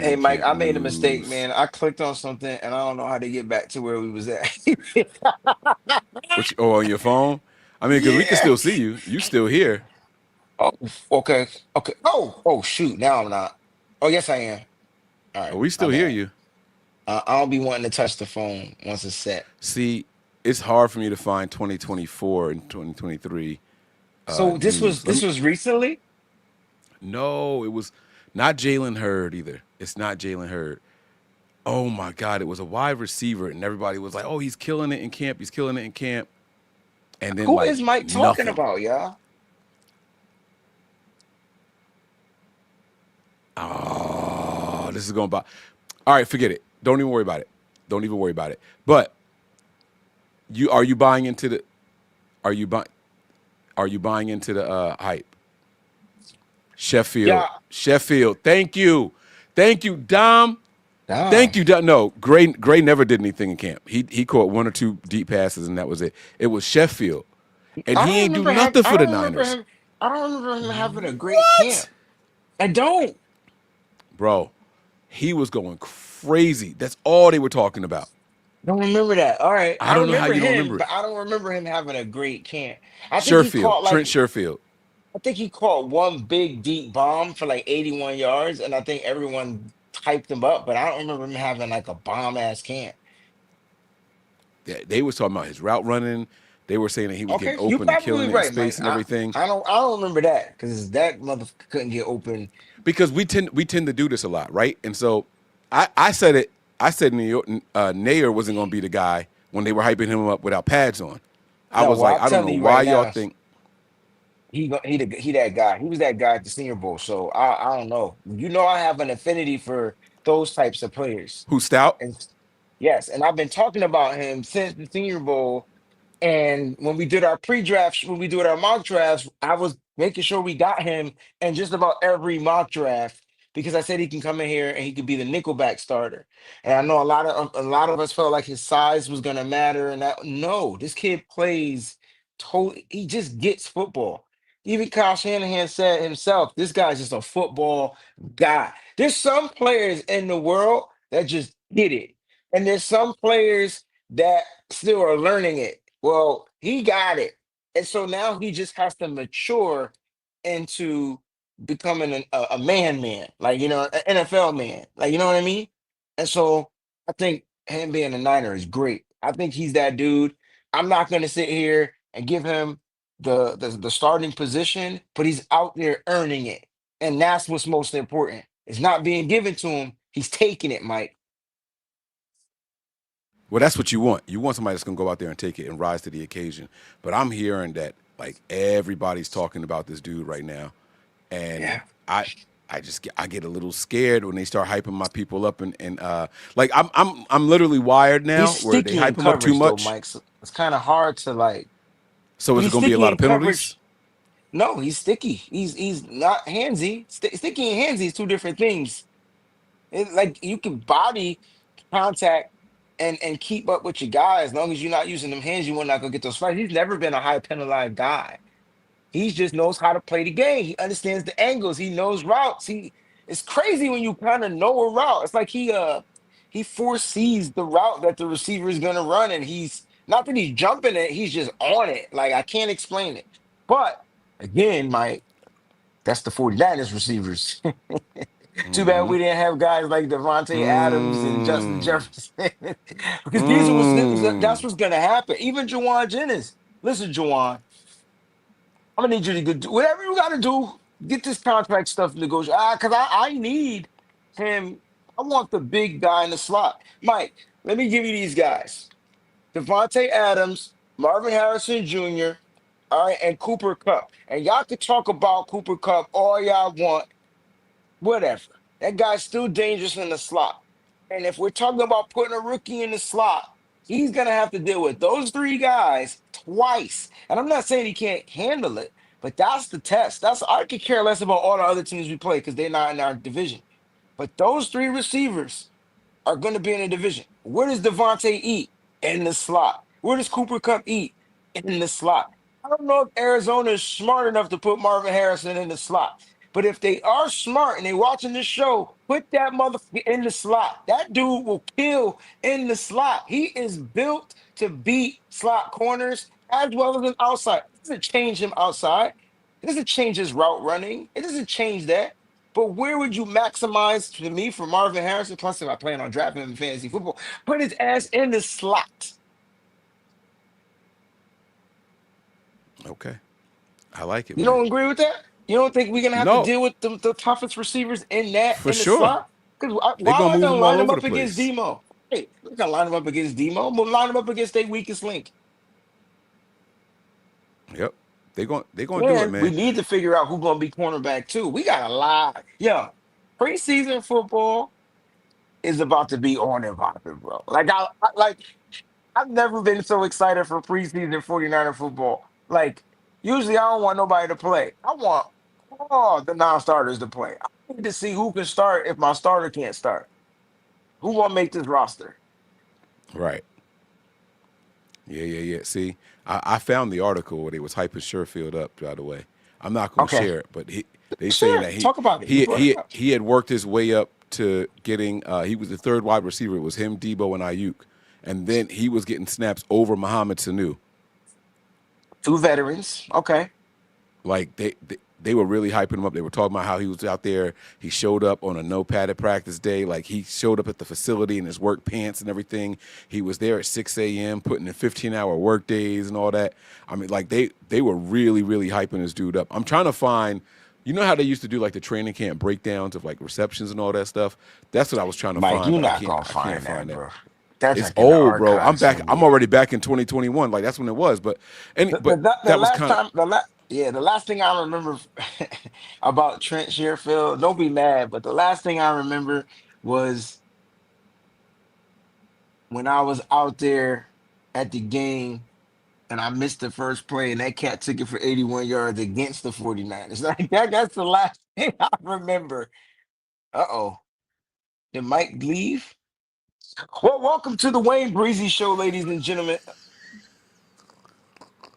Hey, Training Mike, camp I made a mistake, news. man. I clicked on something and I don't know how to get back to where we was at. Which on your phone? I mean, because we can Yeah. still see you. You still here? Oh, okay. Okay. Oh, shoot. Now I'm not. Oh, yes, I am. All Oh, right. we My still hear bad. you. I don't be wanting to touch the phone once it's set. See, it's hard for me to find 2024 and 2023 So this was news. Let this me. was recently? No, it was not Jalen Hurd either. It's not Jalen Hurd. Oh my God, it was a wide receiver, and everybody was like, "Oh, he's killing it in camp. He's killing it in camp." And then Who like is Mike talking nothing. about, y'all? Oh, this is going to. All right, forget it. Don't even worry about it. Don't even worry about it. But you buying into the are you buying are you buying into the hype? Yeah. Sheffield. Thank you, Dom. Nah. Thank you, Dom. No, Gray never did anything in camp. He caught one or two deep passes, and that was it. It was Sheffield, and he ain't do nothing for the Niners, I don't remember him having a great what? camp. I don't. Bro. He was going crazy. That's all they were talking about. Don't remember that. All right. I I don't know how remember you don't him, remember it. but I don't remember him having a great camp. I think he Sherfield, caught Trent like Sherfield. I think he caught one big deep bomb for like 81 yards, and I think everyone hyped him up, but I don't remember him having like a bomb ass camp. They was talking about his route running. They were saying that he was getting Okay, you open and probably killing it in right, Mike. space and everything. I don't remember that because that motherfucker couldn't get open. Because we tend to do this a lot, right? And so I said it. I said New York Nair wasn't going to be the guy when they were hyping him up without pads on. I No, was well, like, I'm I don't know telling you why right y'all now, think he that guy. He was that guy at the Senior Bowl. So I don't know. You know, I have an affinity for those types of players. who's stout. And yes, and I've been talking about him since the Senior Bowl. And when we did our pre-drafts, when we did our mock drafts, I was making sure we got him in just about every mock draft because I said he can come in here and he could be the nickelback starter. And I know a lot of us felt like his size was gonna matter, and that no, this kid plays he just gets football. Even Kyle Shanahan said himself, this guy's just a football guy. There's some players in the world that just get it. And there's some players that still are learning it. Well, he got it. And so now he just has to mature into becoming a man, like, an NFL man. Like, you know what I mean? And so I think him being a Niner is great. I think he's that dude. I'm not going to sit here and give him the starting position, but he's out there earning it. And that's what's most important. It's not being given to him. He's taking it, Mike. Well, that's what you want. You want somebody that's going to go out there and take it and rise to the occasion. But I'm hearing that like everybody's talking about this dude right now, and Yeah. I get a little scared when they start hyping my people up and like I'm literally wired He's now where they sticky in hype him up too coverage though, much. Mike. So it's kind of hard to like. So is it He's going to be a sticky lot in of penalties? coverage. No, he's sticky. He's not handsy. Sticky and handsy is two different things. Like you can body contact and keep up with your guy as long as you're not using them hands. You will not gonna get those fights. He's never been a high penalized guy. He just knows how to play the game. He understands the angles. He knows routes. It's crazy when you kind of know a route. It's like he foresees the route that the receiver is gonna run, and he's not that he's jumping it. He's just on it. Like I can't explain it. But again, Mike, that's the 49ers receivers. Too bad we didn't have guys like Devontae Adams and Justin Mm, Jefferson. Because that's mm. what's gonna happen. Even Jawan Jennings. Listen, Jawan, I'm gonna need you to do whatever you gotta do. Get this contract stuff negotiated. Because I need him. I want the big guy in the slot. Mike, let me give you these guys. Devontae Adams, Marvin Harrison Jr., all right, and Cooper Cup. And y'all can talk about Cooper Cup all y'all want, whatever. That guy's still dangerous in the slot. And if we're talking about putting a rookie in the slot, he's going to have to deal with those three guys twice. And I'm not saying he can't handle it, but that's the test. I could care less about all the other teams we play because they're not in our division. But those three receivers are going to be in a division. Where does Devontae eat? In the slot. Where does Cooper Cup eat? In the slot. I don't know if Arizona is smart enough to put Marvin Harrison in the slot. But if they are smart and they watching this show, put that motherfucker in the slot. That dude will kill in the slot. He is built to beat slot corners as well as an outside. It doesn't change him outside. It doesn't change his route running. It doesn't change that. But where would you maximize to me for Marvin Harrison? Plus, if I plan on drafting him in fantasy football, put his ass in the slot. Okay, I like it, You man. don't agree with that? You don't think we're gonna have to No, deal with the toughest receivers for in the sure. slot? Because They're why am gonna I move gonna him line all him over the up against place. Demo? Hey, we're gonna line him up against Demo. I'm gonna line him up against their weakest link. Yep, they gonna do it, And we man. need to figure out who's gonna be cornerback too. We got a lot. Yeah, preseason football is about to be on and popping, bro. Like I've never been so excited for preseason 49er football. Like, usually I don't want nobody to play. I want all the non-starters to play. I need to see who can start if my starter can't start. Who gonna make this roster? Right. Yeah. See, I found the article where they was hyping Sherfield up. By the way, I'm not gonna Okay, share it, but they saying sure. that he Talk about it. You he brought it he up. he had worked his way up to getting. He was the third wide receiver. It was him, Debo, and Ayuk, and then he was getting snaps over Mohamed Sanu. Two veterans. Okay. Like they were really hyping him up. They were talking about how he was out there. He showed up on a no padded practice day. Like he showed up at the facility in his work pants and everything. He was there at 6 a.m. putting in 15-hour work days and all that. I mean, like they were really hyping this dude up. I'm trying to find. You know how they used to do like the training camp breakdowns of like receptions and all that stuff. That's what I was trying to Mike, find, you're but I not can't. gonna I can't find find that, that. bro. That's It's like in the old, bro. I'm archives back. I'm somewhere. already back in 2021. Like that's when it was. But The that was last kind of time the last thing I remember about Trent Sherfield, don't be mad, but the last thing I remember was when I was out there at the game and I missed the first play and that cat took it for 81 yards against the 49ers. Like that's the last thing I remember Uh-oh. Did Mike leave? Well, welcome to the Wayne Breezy Show, ladies and gentlemen.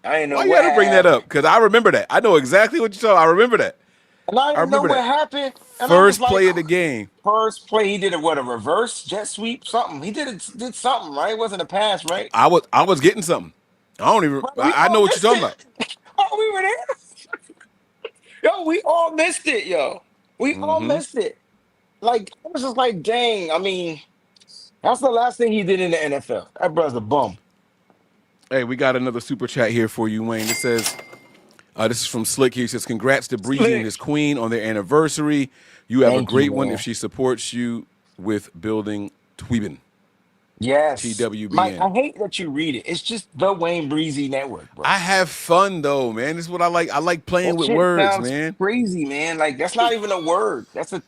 I didn't know Why you what got to had bring that up? happened. Because I remember that. I know exactly what you're talking. I remember that. And I I didn't know remember what that. happened. And I was First like, play of the game. first play, he did a reverse jet sweep, something. He did something, right? It wasn't a pass, right? I was getting something. I don't even. Bro, we I know all what you're missed talking about. it. Oh, we were there. Yo, we all missed it, yo. We all missed it. Like, I was just like, dang. I mean, that's the last thing he did in the NFL. That brother's a bum. Hey, we got another super chat here for you, Wayne. It says, this is from Slick here. He says, congrats to Breezy and his Slick. queen on their anniversary. You have a Thank you, great one if man. she supports you with building Tweeben. Yes. Mike, I TWBN. hate that you read it. It's just the Wayne Breezy Network, bro. I have fun though, man. This is what I like. I like playing That with shit words, sounds man. crazy, man. Like that's not even a word. That's an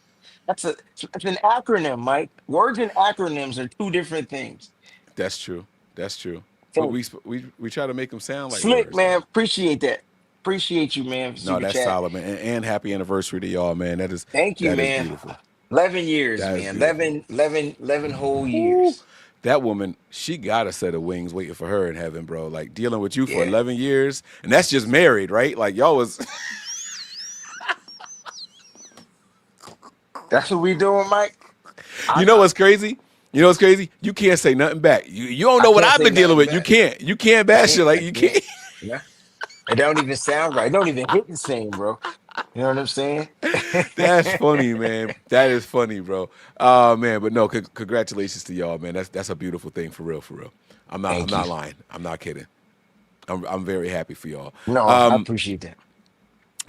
acronym, Mike. Words and acronyms are two different things. That's true. That's true. But So we try to make them sound like slick, words though. man. Appreciate that. Appreciate you, man, for No, super that's chat. solid, man. And happy anniversary to y'all, man. Thank you, That is man. beautiful. 11 years, That is man. beautiful. 11 whole Woo. years. That woman, she got a set of wings waiting for her in heaven, bro. Like dealing with you for Yeah. 11 years, and that's just married, right? Like y'all was. That's what we doing, Mike. You I, know what's crazy? You know what's crazy? You can't say nothing back. You don't I know what can't I've say been dealing nothing with. You back. can't. You can't I bash can't. it. Like you Yeah. can't. Yeah. It don't even sound right. It don't even hit the same, bro. You know what I'm saying? That's funny, man. That is funny, bro. Oh man, but no, congratulations to y'all, man. That's a beautiful thing for real, for real. I'm Thank you. not lying. I'm not kidding. I'm very happy for y'all. No, I appreciate that.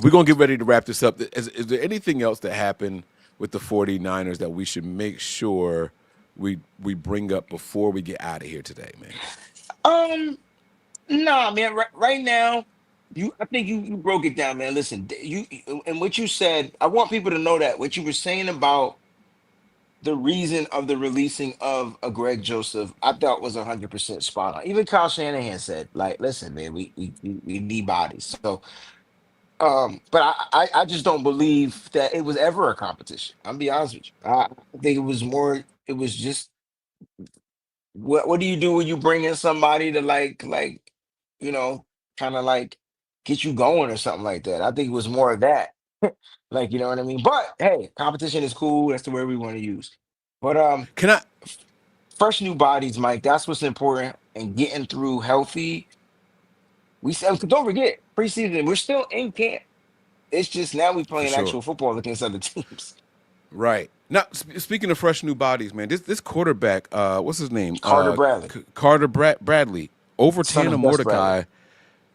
We're gonna get ready to wrap this up. Is there anything else that happened with the 49ers that we should make sure we bring up before we get out of here today, man? Um, nah, man. Right now, I think you broke it down, man. Listen, and what you said, I want people to know that what you were saying about the reason of the releasing of a Greg Joseph, I thought was 100% spot on. Even Kyle Shanahan said, like, listen, man, we need bodies. So, but I just don't believe that it was ever a competition. I'll be honest with you. I think it was more. It was just what do you do when you bring in somebody to you know kind of like get you going or something like that. I think it was more of that. Like, you know what I mean? But hey, competition is cool. That's the word we want to use. But Can I? fresh new bodies, Mike. That's what's important. And getting through healthy. We said, don't forget preseason. We're still in camp. It's just now we For playing sure. actual football against other teams. Right. Now, speaking of fresh new bodies, man, this quarterback, what's his name? Carter Bradley, Carter Bradley over son Tanner of Gus Bradley. Mordecai.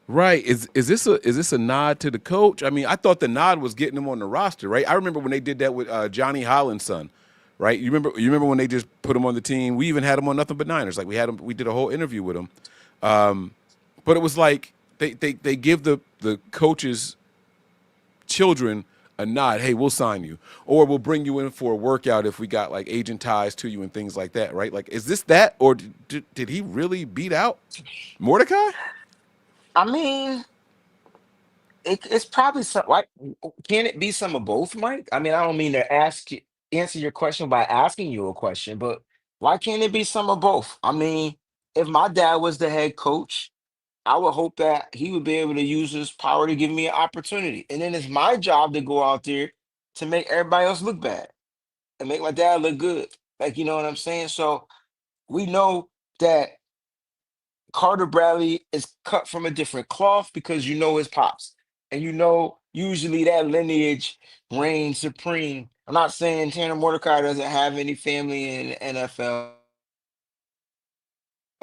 Right. Is this a nod to the coach? I mean, I thought the nod was getting him on the roster, right? I remember when they did that with Johnny Holland's son, right? You remember when they just put him on the team? We even had him on Nothing But Niners. Like we did a whole interview with him. But it was like they give the coaches children a nod. Hey, we'll sign you, or we'll bring you in for a workout if we got like agent ties to you and things like that, right? Like, is this that, or did he really beat out Mordecai? I mean, it's probably some. Why can it be some of both, Mike? I mean, I don't mean to answer your question by asking you a question, but why can't it be some of both? I mean, if my dad was the head coach, I would hope that he would be able to use his power to give me an opportunity, and then it's my job to go out there to make everybody else look bad and make my dad look good. Like, you know what I'm saying? So we know that Carter Bradley is cut from a different cloth because you know his pops. And you know, usually that lineage reigns supreme. I'm not saying Tanner Mordecai doesn't have any family in the NFL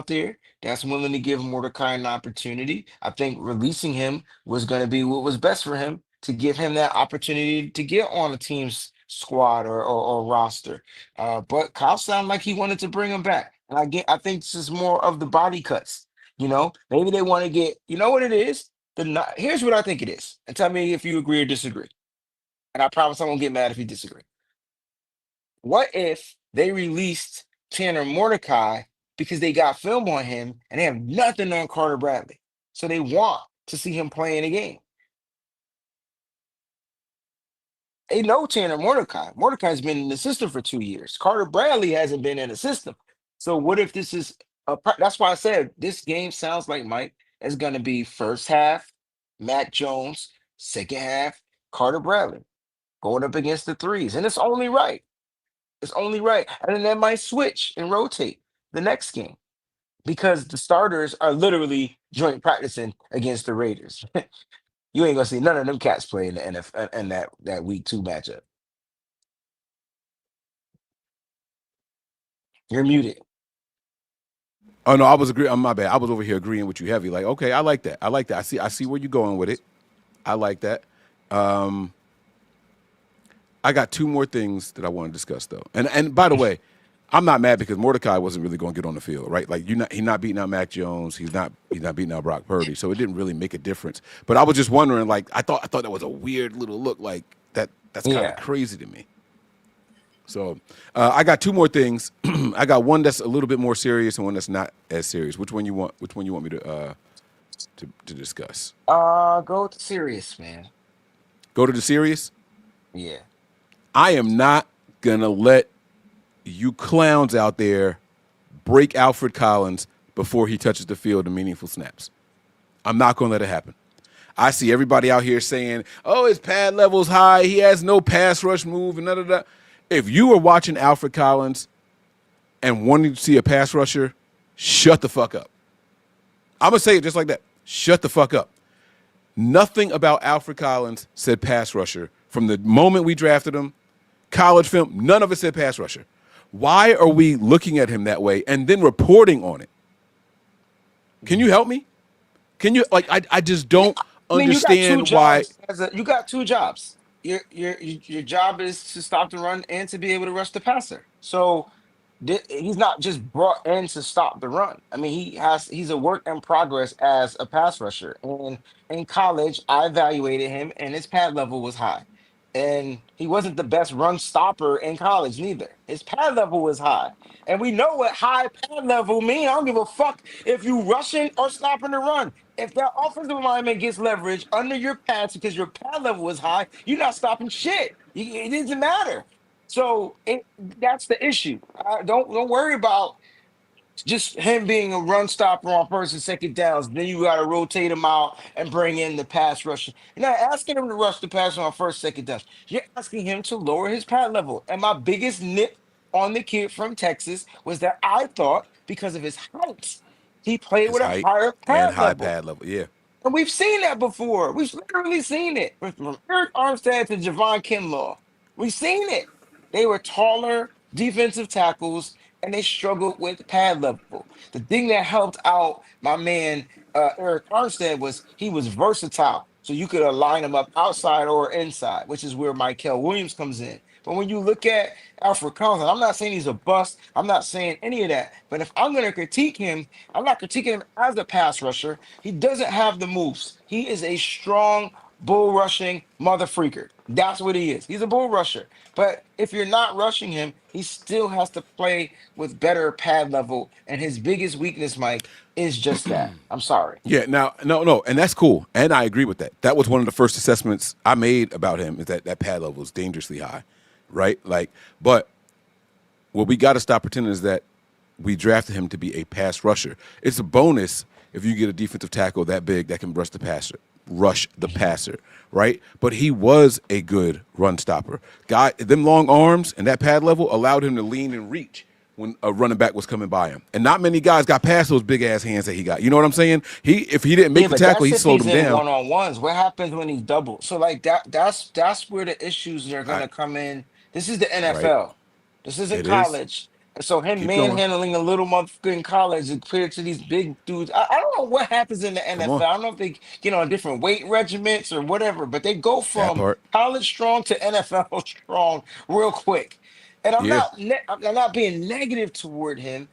out there that's willing to give Mordecai an opportunity. I think releasing him was going to be what was best for him to give him that opportunity to get on a team's squad or roster. But Kyle sounded like he wanted to bring him back. And I think this is more of the body cuts. You know, maybe they want to get, you know what it is? Here's what I think it is. And tell me if you agree or disagree. And I promise I won't get mad if you disagree. What if they released Tanner Mordecai because they got film on him and they have nothing on Carter Bradley? So they want to see him play in a game. They know Tanner Mordecai. Mordecai's been in the system for 2 years. Carter Bradley hasn't been in the system. So what if this is that's why I said this game sounds like Mike is going to be first half Mac Jones, second half Carter Bradley going up against the threes, and it's only right. It's only right, and then that might switch and rotate the next game because the starters are literally joint practicing against the Raiders. You ain't gonna see none of them cats play in the NFL in that week 2 matchup. You're muted. Oh no, I was agree. My bad. I was over here agreeing with you heavy. Like, okay, I like that. I like that. I see where you're going with it. I like that. Um, I got two more things that I want to discuss though. And by the way, I'm not mad because Mordecai wasn't really going to get on the field, right? Like he's not beating out Mac Jones. He's not beating out Brock Purdy. So it didn't really make a difference. But I was just wondering, like, I thought that was a weird little look. Like that's kind of Yeah. crazy to me. So I got two more things. I got one that's a little bit more serious and one that's not as serious. Which one you want? Which one you want me to discuss? Go with the serious, man. Go to the serious. Yeah. I am not gonna let you clowns out there break Alfred Collins before he touches the field in meaningful snaps. I'm not gonna let it happen. I see everybody out here saying, "Oh, his pad level's high. He has no pass rush move and none of that." If you are watching Alfred Collins and wanting to see a pass rusher, shut the fuck up. I'm gonna say it just like that. Shut the fuck up. Nothing about Alfred Collins said pass rusher from the moment we drafted him. College film, none of it said pass rusher. Why are we looking at him that way and then reporting on it? Can you help me? Can you like I just Yeah, don't I mean, you got two understand why. jobs you got two jobs. Your job is to stop the run and to be able to rush the passer. So he's not just brought in to stop the run. I mean, he's a work in progress as a pass rusher. And in college, I evaluated him, and his pad level was high. And he wasn't the best run stopper in college neither. His pad level was high. And we know what high pad level mean. I don't give a fuck if you rushing or stopping the run. If that offensive lineman gets leverage under your pads because your pad level is high, you're not stopping shit. It doesn't matter. So that's the issue. Don't worry about just him being a run stopper on first and second downs. Then you got to rotate him out and bring in the pass rusher. You're not asking him to rush the passer on first, second downs. You're asking him to lower his pad level. And my biggest nip on the kid from Texas was that I thought because of his height, he played His with a height higher and pad high level. pad level. Yeah. And we've seen that before. We've literally seen it from Eric Armstead to Javon Kinlaw. We've seen it. They were taller defensive tackles and they struggled with pad level. The thing that helped out my man Eric Armstead was he was versatile. So you could align him up outside or inside, which is where Michael Williams comes in. But when you look at Alfred Collins, and I'm not saying he's a bust, I'm not saying any of that. But if I'm going to critique him, I'm not critiquing him as a pass rusher. He doesn't have the moves. He is a strong bull rushing mother freaker. That's what he is. He's a bull rusher. But if you're not rushing him, he still has to play with better pad level. And his biggest weakness, Mike, is just that. I'm sorry. Yeah, now no, and that's cool, and I agree with that. That was one of the first assessments I made about him is that pad level is dangerously high, right? Like, but what we got to stop pretending is that we drafted him to be a pass rusher. It's a bonus if you get a defensive tackle that big that can rush the passer, right? But he was a good run stopper. Them long arms and that pad level allowed him to lean and reach when a running back was coming by him. And not many guys got past those big ass hands that he got. You know what I'm saying? If he didn't make Yeah, the but tackle, that's he if slowed he's him in down. one-on-ones. What happens when he's double? So like that's where the issues are I, gonna come in. This is the right? NFL. This isn't It is. college. And so him Keep going. manhandling a little motherfucker in college is clear to these big dudes. I don't know what happens in the Come NFL. on. I don't know if they get on different weight regiments or whatever, but they go That from part. college strong to NFL strong real quick. And Yeah. I'm not being negative toward him.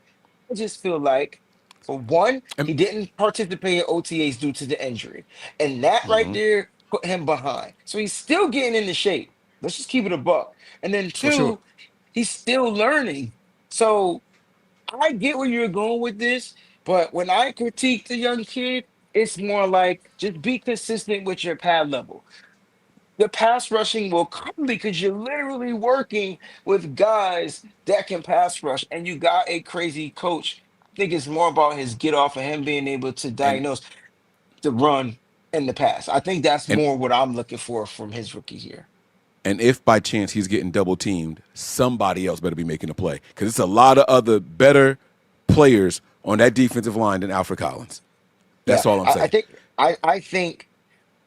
I just feel like, for one, And, he didn't participate in OTAs due to the injury. And that right there put him behind. So he's still getting into shape. Let's just keep it a buck. And then for sure. two, he's still learning. So I get where you're going with this, but when I critique the young kid, it's more like just be consistent with your pad level. The pass rushing will come because you're literally working with guys that can pass rush, and you got a crazy coach. I think it's more about his get off and him being able to And diagnose the run and the pass. I think that's and more what I'm looking for from his rookie year. and if by chance he's getting double teamed, somebody else better be making a play because it's a lot of other better players on that defensive line than Alfred Collins. Yeah, That's all I'm I saying. think I think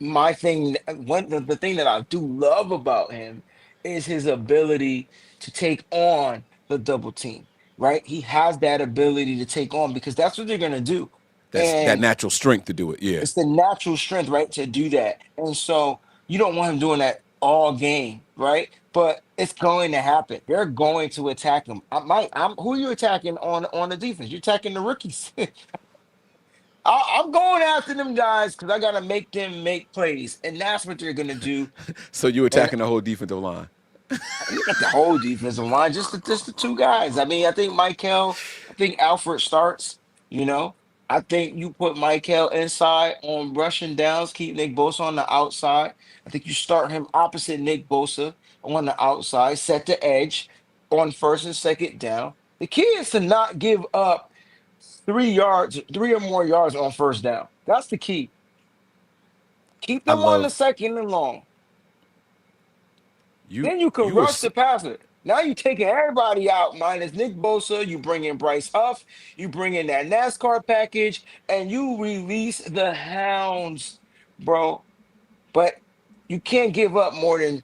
my thing one the thing that I do love about him is his ability to take on the double team, right? He has that ability to take on because that's what they're gonna do. That's that And natural strength to do it. Yeah, it's the natural strength, right, to do that. And so you don't want him doing that all game, right? But it's going to happen. They're going to attack him. I'm who are you attacking on the defense? You're attacking the rookies. I'm going after them guys because I gotta make them make plays, and that's what they're gonna do. so you And attacking the whole defensive line. not the whole defensive line, just the two guys. I mean, I think Michael, I think Alfred starts. You know, I think you put Michael inside on rushing downs, keep Nick Bosa on the outside. I think you start him opposite Nick Bosa on the outside, set the edge on first and second down. The key is to not give up 3 yards, 3 or more yards on first down. That's the key. Keep I them on the love second and long. you. Then you can You were rush the passer. Now you taking everybody out, minus Nick Bosa. You bring in Bryce Huff. You bring in that NASCAR package, and you release the hounds, bro. But you can't give up more than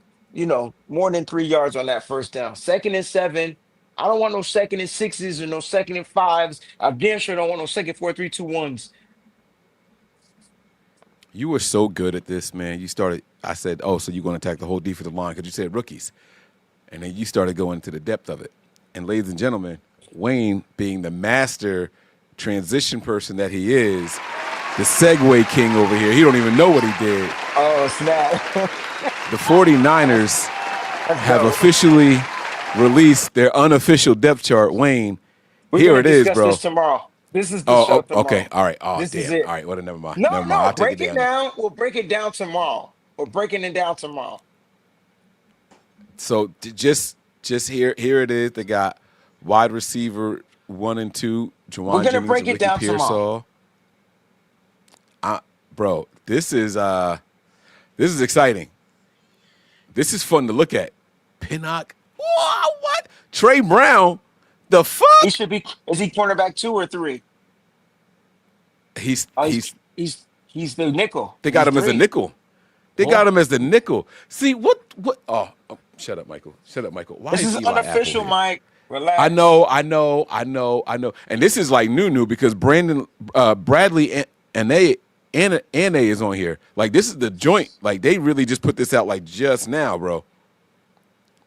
3 yards on that first down. Second and seven. I don't want no second and sixes or no second and fives. I damn sure don't want no second four, three, two, ones. you were so good at this, man. You started. I said, "Oh, so you're going to attack the whole defensive line?" Because you said rookies, and then you started going into the depth of it. And ladies and gentlemen, Wayne, being the master transition person that he is, the segue king over here, he don't even know what he did. Oh snap! The 49ers Let's have go. officially released their unofficial depth chart. Wayne, We're here gonna it is, discuss bro. this tomorrow. This is the show Oh, okay. tomorrow. All right. Oh, This is damn. All it. right. Well, then never mind. No, Never mind. no, I'll take it break it down. down. We'll break it down tomorrow. We're breaking it down tomorrow. So just here it is. They got wide receiver 1 and 2, We're Jawan gonna Jennings break and it Ricky down tomorrow. Pearsall. Bro, this is exciting. This is fun to look at. Pinnock. Whoa, what? Trey Brown. The He fuck? should be. Is he cornerback two or three? He's Oh, he's he's the nickel. they got He's him as a three. nickel. They Yeah. got him as the nickel. See what? Oh, shut up, Michael. Shut up, Michael. Why This is is Eli Apple unofficial, here? Mike. I Relax. know, I know, I know, I know. And this is like new because Brandon Bradley and A is on here. Like this is the joint. Like they really just put this out like just now, bro.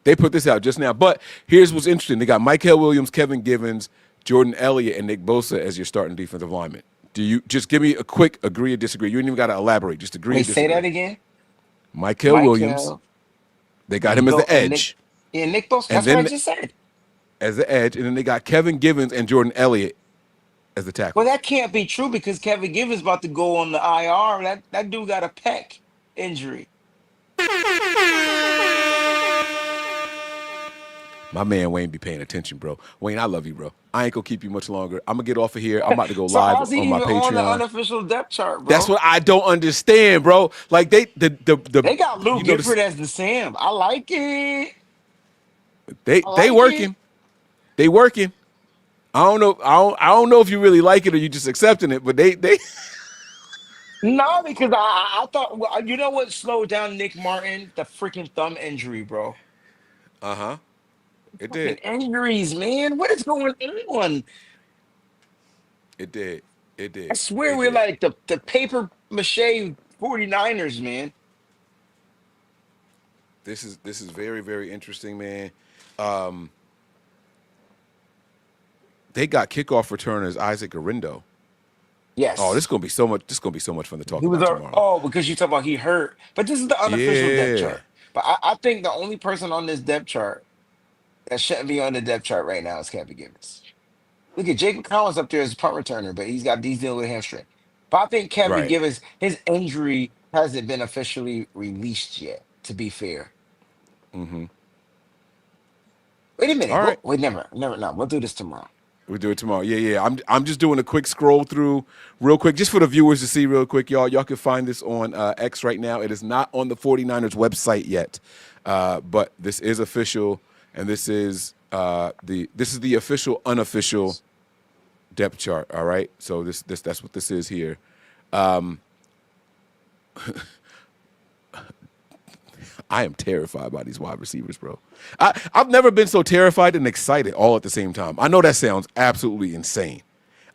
They put this out just now. But here's what's interesting. They got Michael Williams, Kevin Givens, Jordan Elliott, and Nick Bosa as your starting defensive lineman. Do you just give me a quick agree or disagree? You ain't even got to elaborate. Just agree or Wait, say that disagree. again. Michael Williams, Michael they got and him as go the and Nick. edge, Yeah, Nick Bosa. and That's what I then just said. as the edge, and then they got Kevin Givens and Jordan Elliott as the Well, tackles. that can't be true because Kevin Givens about to go on the IR. That dude got a pec injury. My man Wayne be paying attention, bro. Wayne, I love you, bro. I ain't gonna keep you much longer. I'm gonna get off of here. I'm about to go So live how's he on my even on the Patreon. unofficial depth chart, That's bro? what I don't understand, bro. Like the They got Lou you know Gifford as the Sam. I like it. I they like it. working. They working. I don't know. I don't know if you really like it or you just accepting it, but they No, because I thought well, you know what slowed down Nick Martin? The freaking thumb injury, bro. it Fucking did. injuries, man. What is going on? It did. It I did. swear It we're did. like the paper mache 49ers, man. This is very very interesting, man. They got kickoff returners Isaac Arindo. Oh, this Yes. is gonna be so much. This is gonna be so much fun to talk He was about tomorrow. because you talk about he hurt. But this is the unofficial depth Yeah. chart. But I think the only person on this depth chart that shouldn't be on the depth chart right now is Kevin Givens. Look at Jacob Collins up there as a punt returner, but he's dealing with a hamstring. But I think Kevin Right. Givens, his injury hasn't been officially released yet. to be fair. Wait a minute. All right. Wait, never. No, we'll do this tomorrow. We'll do it tomorrow. Yeah. I'm just doing a quick scroll through real quick, just for the viewers to see real quick, y'all. Y'all can find this on X right now. It is not on the 49ers website yet, but this is official, and this is the official, unofficial depth chart. All right. So that's what this is here. I am terrified by these wide receivers, bro. I've never been so terrified and excited all at the same time. I know that sounds absolutely insane.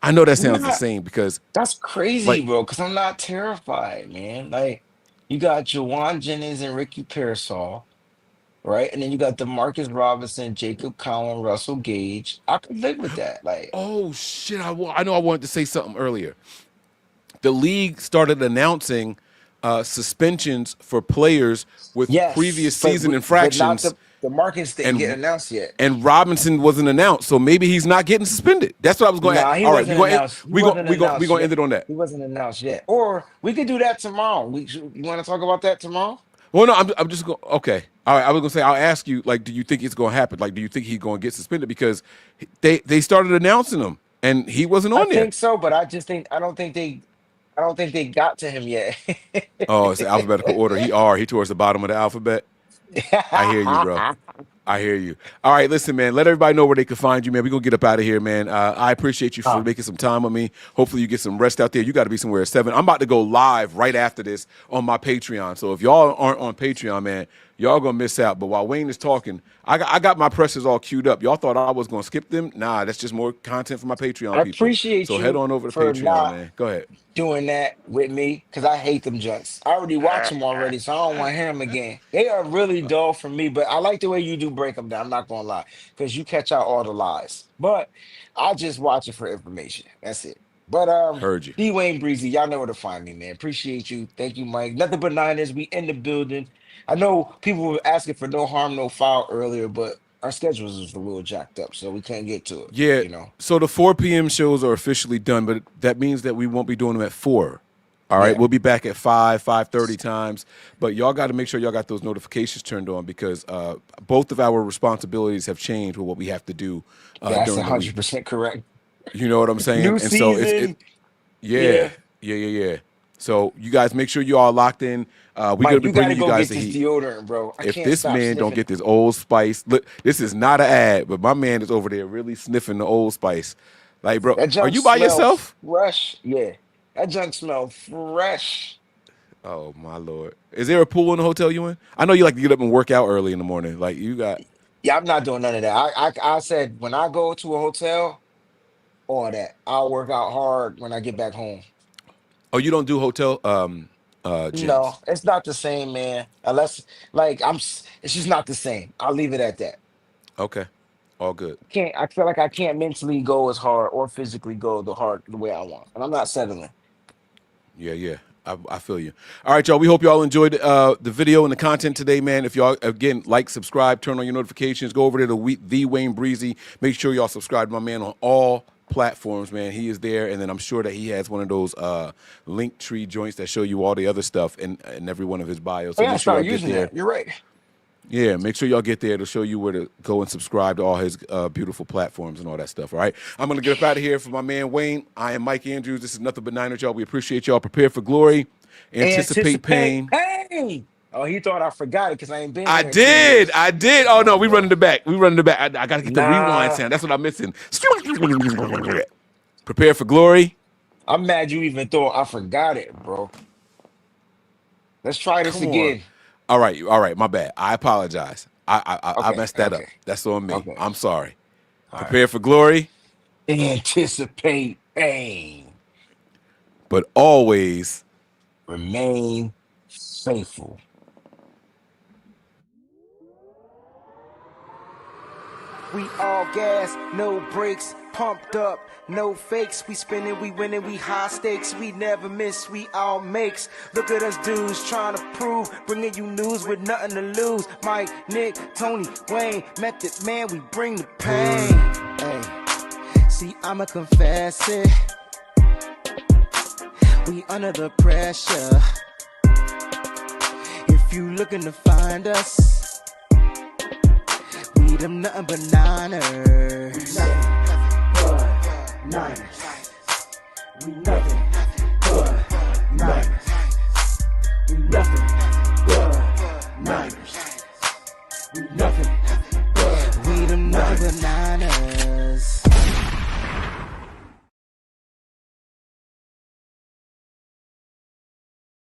I know that sounds insane because, That's crazy, like, bro. Because I'm not terrified, man. Like, you got Jawan Jennings and Ricky Pearsall, right? And then you got Demarcus Robinson, Jacob Collin, Russell Gage. I could live with that. Like, oh shit, I know I wanted to say something earlier. The league started announcing suspensions for players with previous yes, season but not infractions, the Marcus didn't and get announced yet. and Robinson wasn't announced, so maybe he's not getting suspended. That's what I was going to Nah, ask. he All right, wasn't announced. He wasn't we announced going to yet. end it on that. He wasn't announced yet. Or we could do that tomorrow. You want to talk about that tomorrow? Well, no, I'm just going. Okay, all right. I was going to say I'll ask you. Like, do you think it's going to happen? Like, do you think he's going to get suspended because they started announcing him and he wasn't I on there? think so, but I don't think they got to him yet. Oh, it's alphabetical order. He towards the bottom of the alphabet. I hear you, bro. I hear you. All right, listen, man. Let everybody know where they can find you, man. We're going to get up out of here, man. I appreciate you for making some time with me. Hopefully you get some rest out there. You got to be somewhere at 7. I'm about to go live right after this on my Patreon. So if y'all aren't on Patreon, man, y'all going to miss out. But while Wayne is talking, I got my presses all queued up. Y'all thought I was going to skip them? Nah, that's just more content for my Patreon I people. appreciate So head you on over to for Patreon, not man. Go ahead. doing that with me because I hate them junks. I already watched them already, so I don't want to hear them again. They are really dull for me, but I like the way you do break them down. I'm not gonna lie, because you catch out all the lies. But I just watch it for information. That's it. But Heard you. D Wayne Breezy, y'all know where to find me, man. Appreciate you. Thank you, Mike. Nothing but Niners. We in the building. I know people were asking for no harm, no foul earlier, but our schedules was a little jacked up, so we couldn't get to it. Yeah. You know. So the 4 p.m. shows are officially done, but that means that we won't be doing them at 4. All right, Yeah. we'll be back at 5:30 times. But y'all got to make sure y'all got those notifications turned on because both of our responsibilities have changed with what we have to do That's during the week. 100% correct. You know what I'm saying? New And so season. yeah, Yeah. yeah. So you guys make sure you all locked in. We're Mike, gonna be you gotta bringing you go guys get the this heat. deodorant, bro. I If can't this stop man don't sniffing. get this Old Spice, look, this is not an ad, but my man is over there really sniffing the Old Spice. Like, bro, That are junk you by smell yourself? fresh. Yeah. That junk smell fresh. Oh my Lord. Is there a pool in the hotel you in? I know you like to get up and work out early in the morning. Like you got Yeah, I'm not doing none of that. I said when I go to a hotel, all that. I'll work out hard when I get back home. oh, you don't do hotel No, gyms. it's not the same, man. Unless like it's just not the same. I'll leave it at that. Okay. All good. I feel like I can't mentally go as hard or physically go the way I want. And I'm not settling. Yeah. I feel you. All right, y'all. We hope y'all enjoyed the video and the content today, man. If y'all, again, like, subscribe, turn on your notifications, go over there to the Wayne Breezy. Make sure y'all subscribe to my man on all platforms, man. He is there, and then I'm sure that he has one of those link tree joints that show you all the other stuff in every one of his bios. So I gotta make sure y'all start get using there. that. You're right. Yeah, make sure y'all get there to show you where to go and subscribe to all his beautiful platforms and all that stuff, all right? I'm going to get up out of here for my man Wayne. I am Mike Andrews. This is Nothing But Niners, y'all. We appreciate y'all. Prepare for glory. Anticipate pain. Pain. Oh, he thought I forgot it because I ain't been I here 2 years. did. Oh, no, we bro. running it back. I got to get the rewind Nah, sound. That's what I'm missing. Prepare for glory. I'm mad you even thought I forgot it, bro. Let's try this Come on. again. All right, my bad. I apologize. I Okay, messed that up. okay, That's on me. okay. I'm sorry. All right. Prepare for glory, Anticipate pain. but always Remain faithful. We all gas, no brakes, pumped up, no fakes. We spinning, we winning, we high stakes. We never miss, we all makes. Look at us dudes trying to prove, bringing you news with nothing to lose. Mike, Nick, Tony, Wayne, Method Man, we bring the pain. Hey, see, I'ma confess it. We under the pressure. If If you looking to find us, we them nothing but Niners. Niners. We nothing but Niners. We nothing but Niners. We nothing but We them nothing but Niners.